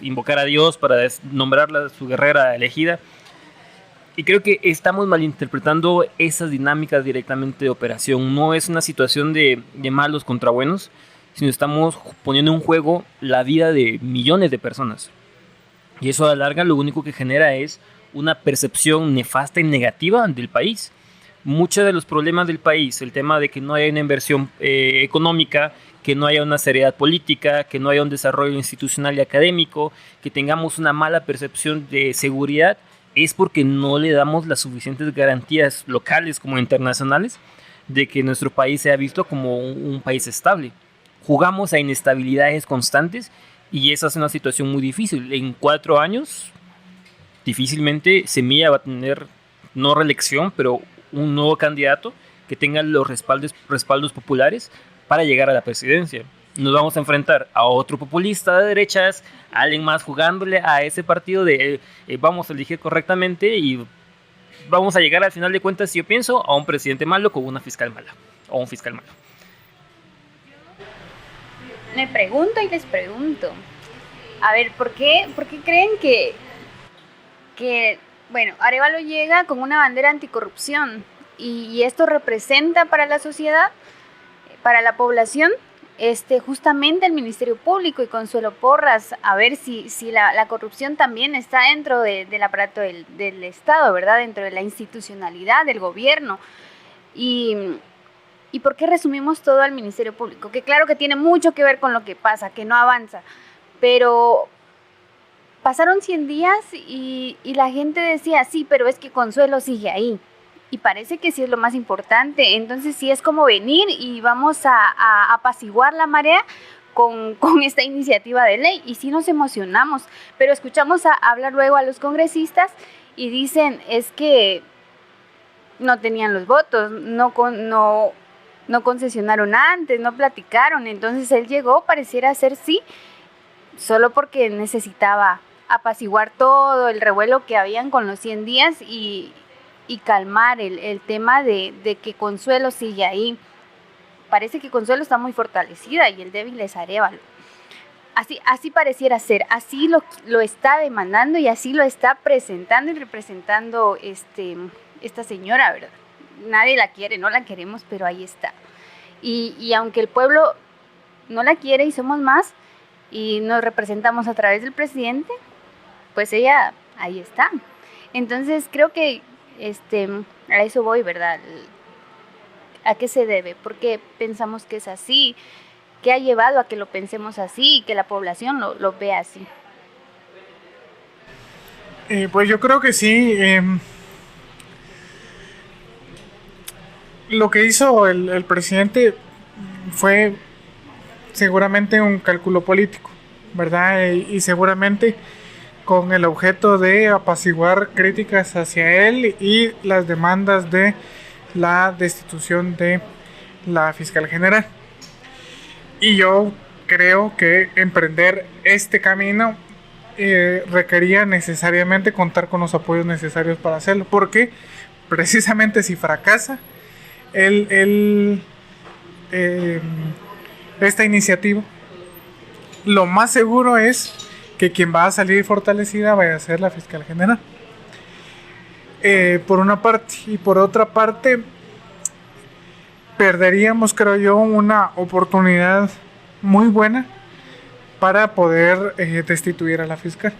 invocar a Dios para nombrarla su guerrera elegida. Y creo que estamos malinterpretando esas dinámicas directamente de operación. No es una situación de malos contra buenos, sino estamos poniendo en juego la vida de millones de personas. Y eso a la larga lo único que genera es una percepción nefasta y negativa del país. Muchos de los problemas del país, el tema de que no haya una inversión económica, que no haya una seriedad política, que no haya un desarrollo institucional y académico, que tengamos una mala percepción de seguridad, es porque no le damos las suficientes garantías locales como internacionales de que nuestro país sea visto como un país estable. Jugamos a inestabilidades constantes y esa es una situación muy difícil. En 4 años, difícilmente Semilla va a tener, no reelección, pero un nuevo candidato que tenga los respaldos populares para llegar a la presidencia. Nos vamos a enfrentar a otro populista de derechas, a alguien más jugándole a ese partido de vamos a elegir correctamente y vamos a llegar al final de cuentas, yo pienso, a un presidente malo con una fiscal mala o un fiscal malo. Me pregunto y les pregunto, a ver, ¿por qué creen que bueno, Arévalo llega con una bandera anticorrupción y esto representa para la sociedad, para la población, justamente el Ministerio Público y Consuelo Porras, a ver si la corrupción también está dentro del aparato del Estado, ¿verdad? Dentro de la institucionalidad del gobierno. ¿Y por qué resumimos todo al Ministerio Público? Que claro que tiene mucho que ver con lo que pasa, que no avanza, pero pasaron 100 días y la gente decía, sí, pero es que Consuelo sigue ahí. Y parece que sí es lo más importante. Entonces sí es como venir y vamos a apaciguar la marea con esta iniciativa de ley. Y sí nos emocionamos, pero escuchamos hablar luego a los congresistas y dicen, es que no tenían los votos, no concesionaron antes, no platicaron. Entonces él llegó, pareciera ser sí, solo porque necesitaba apaciguar todo el revuelo que habían con los 100 días y calmar el tema de que Consuelo sigue ahí. Parece que Consuelo está muy fortalecida y el débil es Arévalo. Así pareciera ser, así lo está demandando y así lo está presentando y representando esta señora, ¿verdad? Nadie la quiere, no la queremos, pero ahí está. Y aunque el pueblo no la quiere y somos más y nos representamos a través del presidente, pues ella ahí está. Entonces creo que a eso voy, ¿verdad? ¿A qué se debe? ¿Por qué pensamos que es así? ¿Qué ha llevado a que lo pensemos así y que la población lo vea así? Pues yo creo que sí. Lo que hizo el presidente fue seguramente un cálculo político, ¿verdad? Y seguramente con el objeto de apaciguar críticas hacia él y las demandas de la destitución de la fiscal general. Y yo creo que emprender este camino requería necesariamente contar con los apoyos necesarios para hacerlo, porque precisamente si fracasa esta iniciativa, lo más seguro es que quien va a salir fortalecida vaya a ser la fiscal general, por una parte. Y por otra parte, perderíamos, creo yo, una oportunidad muy buena para poder destituir a la fiscal.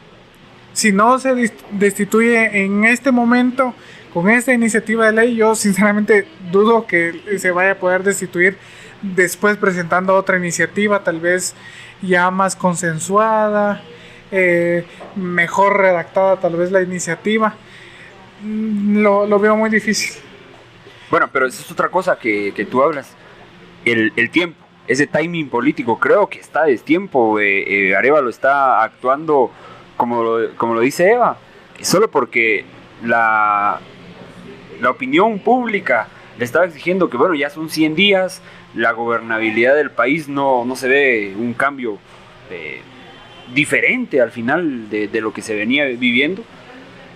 Si no se destituye en este momento con esta iniciativa de ley, yo sinceramente dudo que se vaya a poder destituir después presentando otra iniciativa, tal vez ya más consensuada, mejor redactada tal vez la iniciativa. Lo veo muy difícil. Bueno, pero eso es otra cosa que tú hablas, el tiempo, ese timing político, creo que está a destiempo. Arévalo está actuando como lo dice Eva, solo porque la opinión pública le estaba exigiendo que bueno, ya son 100 días, la gobernabilidad del país no se ve un cambio diferente al final de lo que se venía viviendo,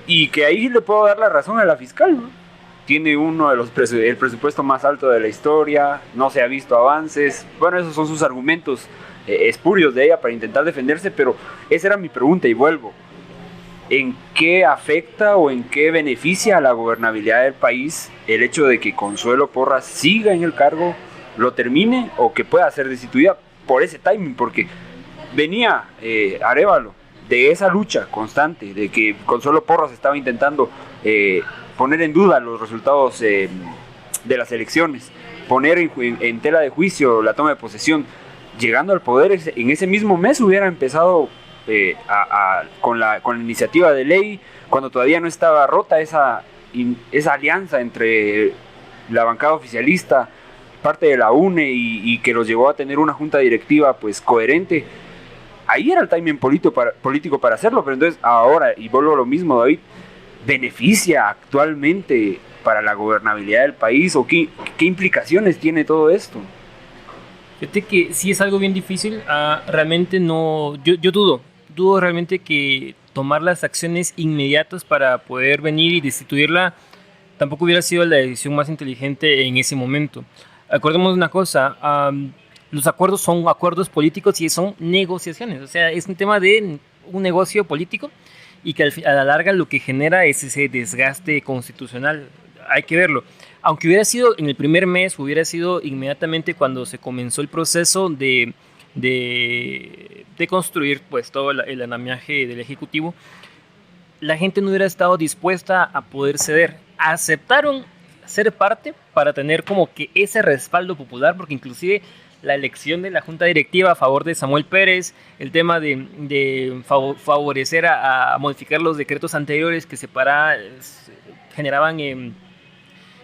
y que ahí le puedo dar la razón a la fiscal, ¿no? Tiene uno de el presupuesto más alto de la historia, no se ha visto avances. Bueno, esos son sus argumentos espurios de ella para intentar defenderse, pero esa era mi pregunta y vuelvo. ¿En qué afecta o en qué beneficia a la gobernabilidad del país el hecho de que Consuelo Porras siga en el cargo, lo termine o que pueda ser destituida por ese timing? Porque venía Arévalo de esa lucha constante, de que Consuelo Porras estaba intentando poner en duda los resultados de las elecciones, poner en tela de juicio la toma de posesión. Llegando al poder en ese mismo mes hubiera empezado con la iniciativa de ley, cuando todavía no estaba rota esa alianza entre la bancada oficialista, parte de la UNE, y que los llevó a tener una junta directiva pues coherente. Ahí era el timing político para hacerlo. Pero entonces ahora, y vuelvo a lo mismo, David, ¿beneficia actualmente para la gobernabilidad del país o qué implicaciones tiene todo esto? Fíjate que sí es algo bien difícil. Realmente no, yo dudo realmente que tomar las acciones inmediatas para poder venir y destituirla tampoco hubiera sido la decisión más inteligente en ese momento. Acordemos de una cosa, los acuerdos son acuerdos políticos y son negociaciones, o sea, es un tema de un negocio político y que a la larga lo que genera es ese desgaste constitucional. Hay que verlo. Aunque hubiera sido en el primer mes, hubiera sido inmediatamente cuando se comenzó el proceso de construir pues todo el andamiaje del Ejecutivo, la gente no hubiera estado dispuesta a poder ceder. Aceptaron ser parte para tener como que ese respaldo popular, porque inclusive la elección de la Junta Directiva a favor de Samuel Pérez, el tema de favorecer a modificar los decretos anteriores que generaban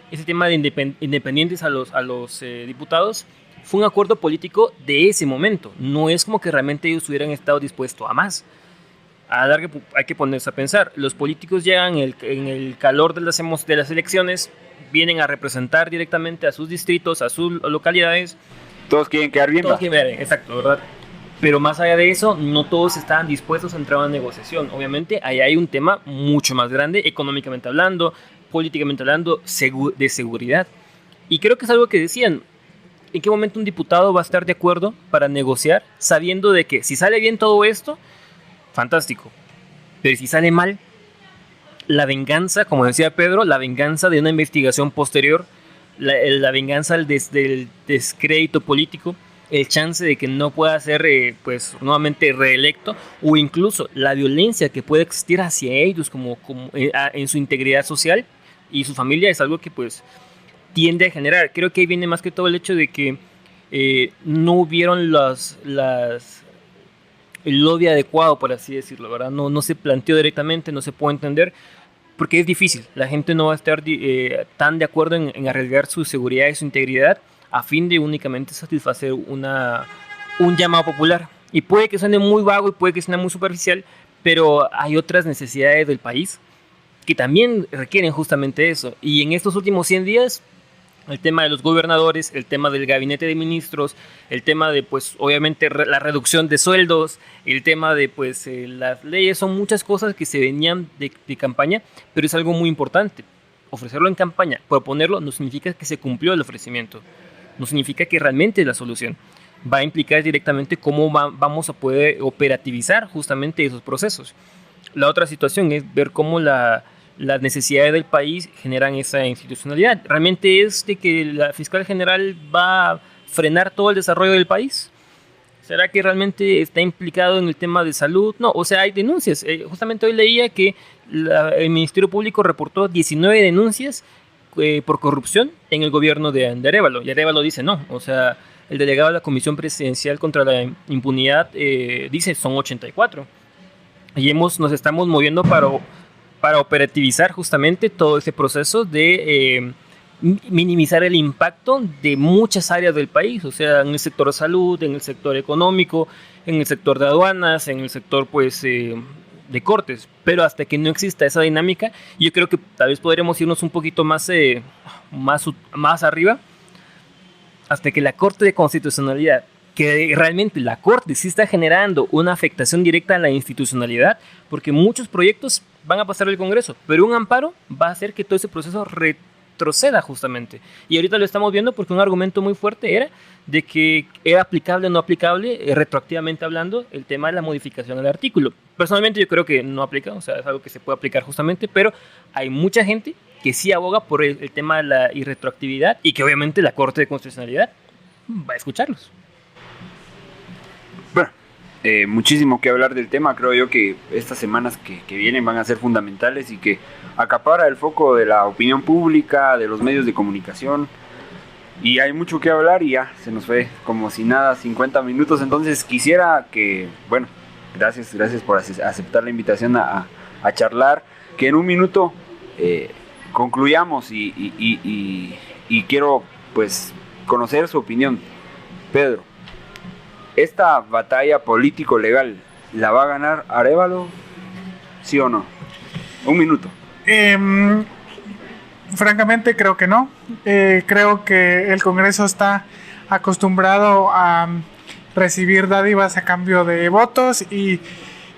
ese tema de independientes a los diputados, fue un acuerdo político de ese momento. No es como que realmente ellos hubieran estado dispuestos a más. A la larga hay que ponerse a pensar. Los políticos llegan en el calor de las elecciones, vienen a representar directamente a sus distritos, a sus localidades. Todos quieren quedar bien. Todos quieren quedar bien, exacto, ¿verdad? Pero más allá de eso, no todos estaban dispuestos a entrar a una negociación. Obviamente, ahí hay un tema mucho más grande, económicamente hablando, políticamente hablando, de seguridad. Y creo que es algo que decían, ¿en qué momento un diputado va a estar de acuerdo para negociar sabiendo de que si sale bien todo esto, fantástico, pero si sale mal, la venganza, como decía Pedro, la venganza de una investigación posterior, la venganza del descrédito político, el chance de que no pueda ser pues nuevamente reelecto, o incluso la violencia que puede existir hacia ellos en su integridad social y su familia, es algo que pues tiende a generar. Creo que ahí viene más que todo el hecho de que no hubieron el lobby adecuado, por así decirlo, ¿verdad? No se planteó directamente, no se puede entender, porque es difícil. La gente no va a estar tan de acuerdo en arriesgar su seguridad y su integridad a fin de únicamente satisfacer un llamado popular. Y puede que suene muy vago y puede que suene muy superficial, pero hay otras necesidades del país que también requieren justamente eso. Y en estos últimos 100 días, el tema de los gobernadores, el tema del gabinete de ministros, el tema de, pues, obviamente, la reducción de sueldos, el tema de, pues, las leyes, son muchas cosas que se venían de campaña, pero es algo muy importante. Ofrecerlo en campaña, proponerlo, no significa que se cumplió el ofrecimiento. No significa que realmente es la solución. Va a implicar directamente cómo vamos a poder operativizar justamente esos procesos. La otra situación es ver cómo las necesidades del país generan esa institucionalidad. ¿Realmente es de que la fiscal general va a frenar todo el desarrollo del país? ¿Será que realmente está implicado en el tema de salud? No, o sea, hay denuncias. Justamente hoy leía que el Ministerio Público reportó 19 denuncias por corrupción en el gobierno de Arévalo. Y Arévalo dice no. O sea, el delegado de la Comisión Presidencial contra la Impunidad dice son 84. Y nos estamos moviendo para operativizar justamente todo ese proceso de minimizar el impacto de muchas áreas del país, o sea, en el sector de salud, en el sector económico, en el sector de aduanas, en el sector pues de cortes. Pero hasta que no exista esa dinámica, yo creo que tal vez podríamos irnos un poquito más arriba, hasta que la Corte de Constitucionalidad, que realmente la Corte sí está generando una afectación directa a la institucionalidad, porque muchos proyectos van a pasar al Congreso, pero un amparo va a hacer que todo ese proceso retroceda justamente. Y ahorita lo estamos viendo porque un argumento muy fuerte era de que era aplicable o no aplicable, retroactivamente hablando, el tema de la modificación del artículo. Personalmente yo creo que no aplica, o sea, es algo que se puede aplicar justamente, pero hay mucha gente que sí aboga por el tema de la irretroactividad y que obviamente la Corte de Constitucionalidad va a escucharlos. Bueno, muchísimo que hablar del tema. Creo yo que estas semanas que vienen van a ser fundamentales y que acapara el foco de la opinión pública, de los medios de comunicación, y hay mucho que hablar y ya se nos fue como si nada 50 minutos. Entonces quisiera que, bueno, gracias por aceptar la invitación a charlar, que en un minuto concluyamos y quiero pues conocer su opinión. Pedro, ¿esta batalla político-legal la va a ganar Arévalo? ¿Sí o no? Un minuto. Francamente creo que no. Creo que el Congreso está acostumbrado a recibir dádivas a cambio de votos, y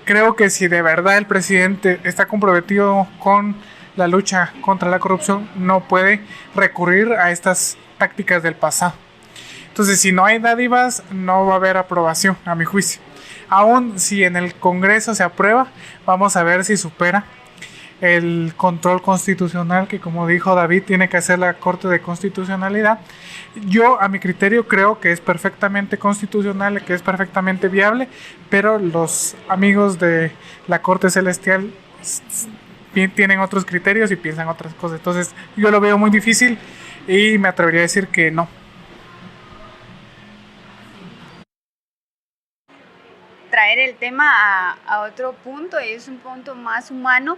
creo que si de verdad el presidente está comprometido con la lucha contra la corrupción, no puede recurrir a estas tácticas del pasado. Entonces, si no hay dádivas, no va a haber aprobación, a mi juicio. Aún si en el Congreso se aprueba, vamos a ver si supera el control constitucional que, como dijo David, tiene que hacer la Corte de Constitucionalidad. Yo, a mi criterio, creo que es perfectamente constitucional, que es perfectamente viable, pero los amigos de la Corte Celestial tienen otros criterios y piensan otras cosas. Entonces, yo lo veo muy difícil y me atrevería a decir que no. Traer el tema a otro punto, es un punto más humano,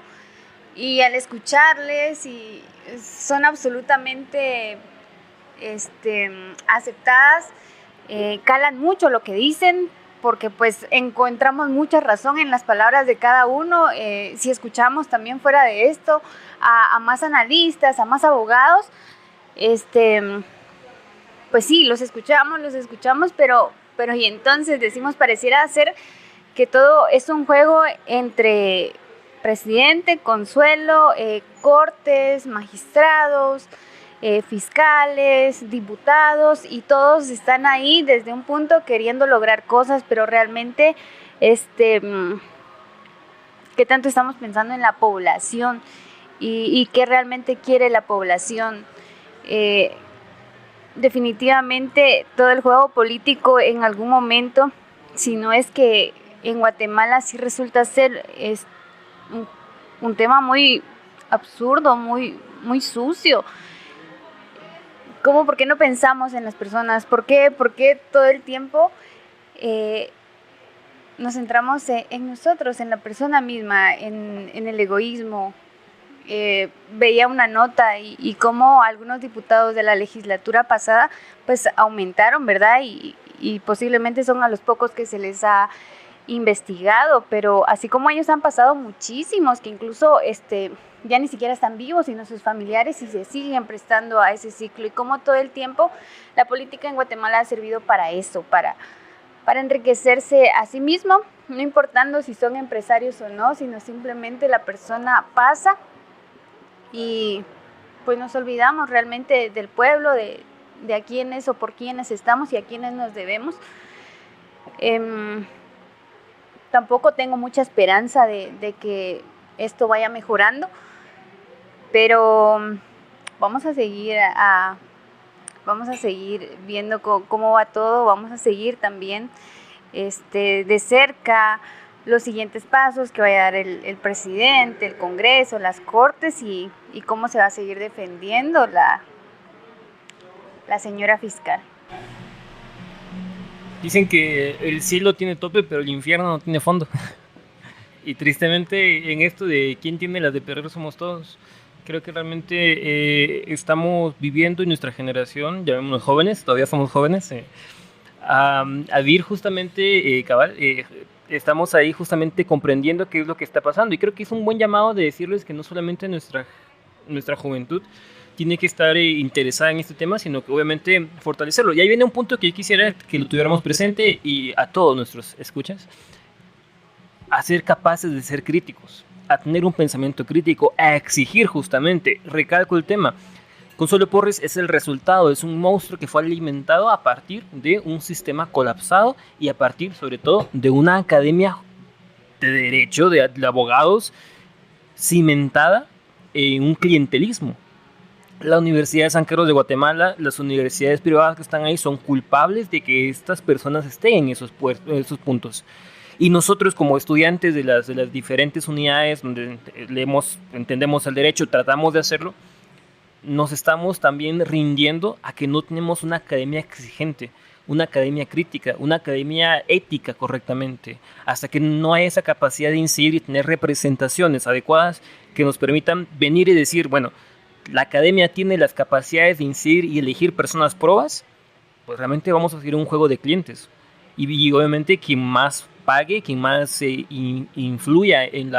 y al escucharles y son absolutamente aceptadas, calan mucho lo que dicen, porque pues encontramos mucha razón en las palabras de cada uno. Si escuchamos también fuera de esto a más analistas, a más abogados, pues sí, los escuchamos, pero y entonces decimos, pareciera ser que todo es un juego entre presidente, Consuelo, cortes, magistrados, fiscales, diputados, y todos están ahí desde un punto queriendo lograr cosas, pero realmente ¿qué tanto estamos pensando en la población y qué realmente quiere la población? Definitivamente todo el juego político en algún momento, si no es que en Guatemala sí resulta ser un tema muy absurdo, muy sucio. ¿Por qué no pensamos en las personas? ¿Por qué todo el tiempo nos centramos en nosotros, en la persona misma, en el egoísmo? Veía una nota y cómo algunos diputados de la legislatura pasada pues aumentaron, ¿verdad? Y posiblemente son a los pocos que se les ha investigado, pero así como ellos han pasado muchísimos que incluso ya ni siquiera están vivos, sino sus familiares, y se siguen prestando a ese ciclo, y como todo el tiempo la política en Guatemala ha servido para eso, para enriquecerse a sí mismo, no importando si son empresarios o no, sino simplemente la persona pasa y pues nos olvidamos realmente del pueblo, de a quiénes o por quiénes estamos y a quiénes nos debemos. Tampoco tengo mucha esperanza de que esto vaya mejorando, pero vamos a seguir viendo cómo va todo, vamos a seguir también de cerca los siguientes pasos que vaya a dar el presidente, el Congreso, las Cortes y cómo se va a seguir defendiendo la señora fiscal. Dicen que el cielo tiene tope, pero el infierno no tiene fondo. Y tristemente en esto de quién tiene las de perder somos todos. Creo que realmente estamos viviendo en nuestra generación, llamémonos jóvenes, todavía somos jóvenes, a vivir justamente, estamos ahí justamente comprendiendo qué es lo que está pasando. Y creo que es un buen llamado de decirles que no solamente nuestra juventud tiene que estar interesada en este tema, sino que obviamente fortalecerlo. Y ahí viene un punto que yo quisiera que lo tuviéramos presente, y a todos nuestros escuchas, a ser capaces de ser críticos, a tener un pensamiento crítico, a exigir justamente. Recalco el tema, Consuelo Porres es el resultado, es un monstruo que fue alimentado a partir de un sistema colapsado y a partir sobre todo de una academia de derecho, de abogados cimentada en un clientelismo. La Universidad de San Carlos de Guatemala, las universidades privadas que están ahí son culpables de que estas personas estén en esos puntos. Y nosotros como estudiantes de las diferentes unidades donde entendemos el derecho, tratamos de hacerlo, nos estamos también rindiendo a que no tenemos una academia exigente, una academia crítica, una academia ética correctamente, hasta que no haya esa capacidad de incidir y tener representaciones adecuadas que nos permitan venir y decir, bueno, la academia tiene las capacidades de incidir y elegir personas probas, pues realmente vamos a seguir un juego de clientes. Y obviamente quien más pague, quien más influya en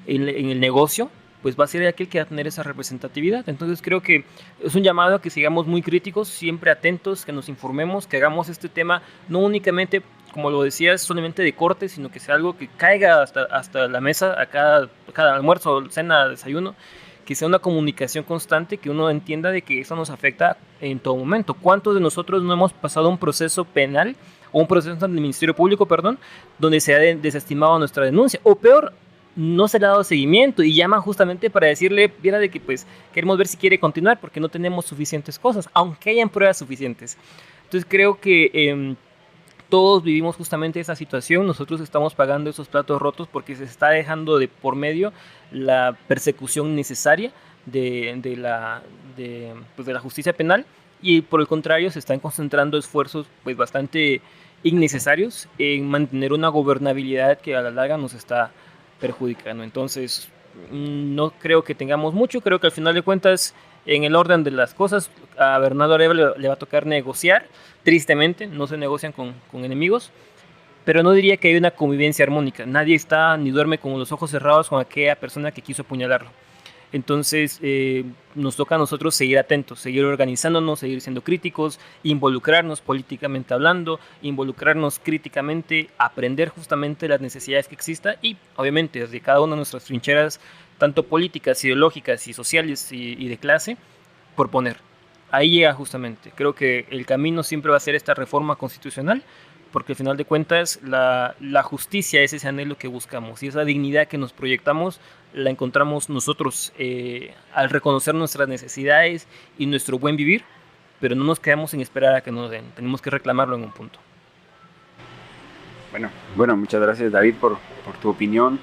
el negocio, pues va a ser aquel que va a tener esa representatividad. Entonces creo que es un llamado a que sigamos muy críticos, siempre atentos, que nos informemos, que hagamos este tema no únicamente, como lo decías, solamente de corte, sino que sea algo que caiga hasta la mesa, a cada almuerzo, cena, desayuno, que sea una comunicación constante, que uno entienda de que eso nos afecta en todo momento. ¿Cuántos de nosotros no hemos pasado un proceso penal o un proceso ante el Ministerio Público, donde se ha desestimado nuestra denuncia? O peor, no se le ha dado seguimiento y llaman justamente para decirle, viera de que pues queremos ver si quiere continuar porque no tenemos suficientes cosas, aunque hayan pruebas suficientes. Entonces creo que todos vivimos justamente esa situación. Nosotros estamos pagando esos platos rotos porque se está dejando de por medio la persecución necesaria de la justicia penal, y por el contrario se están concentrando esfuerzos pues bastante innecesarios en mantener una gobernabilidad que a la larga nos está perjudicando. Entonces no creo que tengamos mucho. Creo que al final de cuentas, en el orden de las cosas, a Bernardo Arevalo le va a tocar negociar. Tristemente no se negocian con enemigos, pero no diría que hay una convivencia armónica. Nadie está ni duerme con los ojos cerrados con aquella persona que quiso apuñalarlo. Entonces nos toca a nosotros seguir atentos, seguir organizándonos, seguir siendo críticos, involucrarnos políticamente hablando, involucrarnos críticamente, aprender justamente las necesidades que existan y obviamente desde cada una de nuestras trincheras, tanto políticas, ideológicas y sociales y de clase, proponer. Ahí llega justamente. Creo que el camino siempre va a ser esta reforma constitucional, porque al final de cuentas la justicia es ese anhelo que buscamos y esa dignidad que nos proyectamos la encontramos nosotros al reconocer nuestras necesidades y nuestro buen vivir, pero no nos quedamos sin esperar a que nos den, tenemos que reclamarlo en un punto. Bueno, muchas gracias David por tu opinión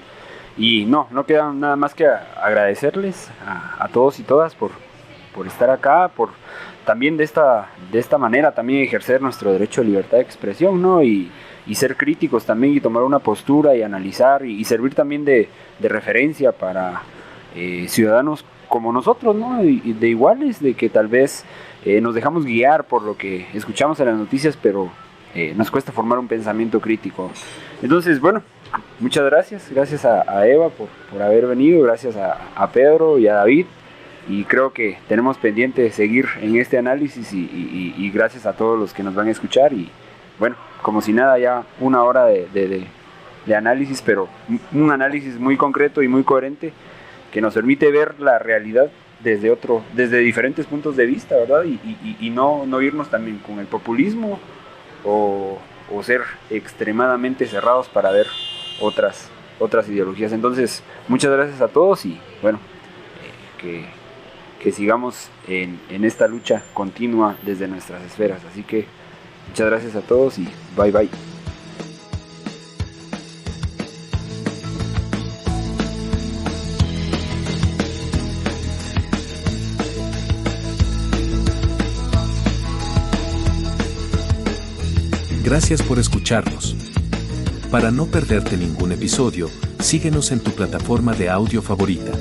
y no queda nada más que agradecerles a todos y todas por estar acá, por también de esta manera también ejercer nuestro derecho de libertad de expresión, ¿no? Y ser críticos también y tomar una postura y analizar y servir también de referencia para ciudadanos como nosotros, ¿no? Y de iguales, de que tal vez nos dejamos guiar por lo que escuchamos en las noticias, pero nos cuesta formar un pensamiento crítico. Entonces, bueno, muchas gracias a Eva por haber venido, gracias a Pedro y a David. Y creo que tenemos pendiente seguir en este análisis y gracias a todos los que nos van a escuchar y bueno, como si nada, ya 1 hora de análisis, pero un análisis muy concreto y muy coherente que nos permite ver la realidad desde diferentes puntos de vista, ¿verdad? Y no irnos también con el populismo o ser extremadamente cerrados para ver otras ideologías. Entonces, muchas gracias a todos y bueno, que sigamos en esta lucha continua desde nuestras esferas. Así que muchas gracias a todos y bye bye. Gracias por escucharnos. Para no perderte ningún episodio, síguenos en tu plataforma de audio favorita.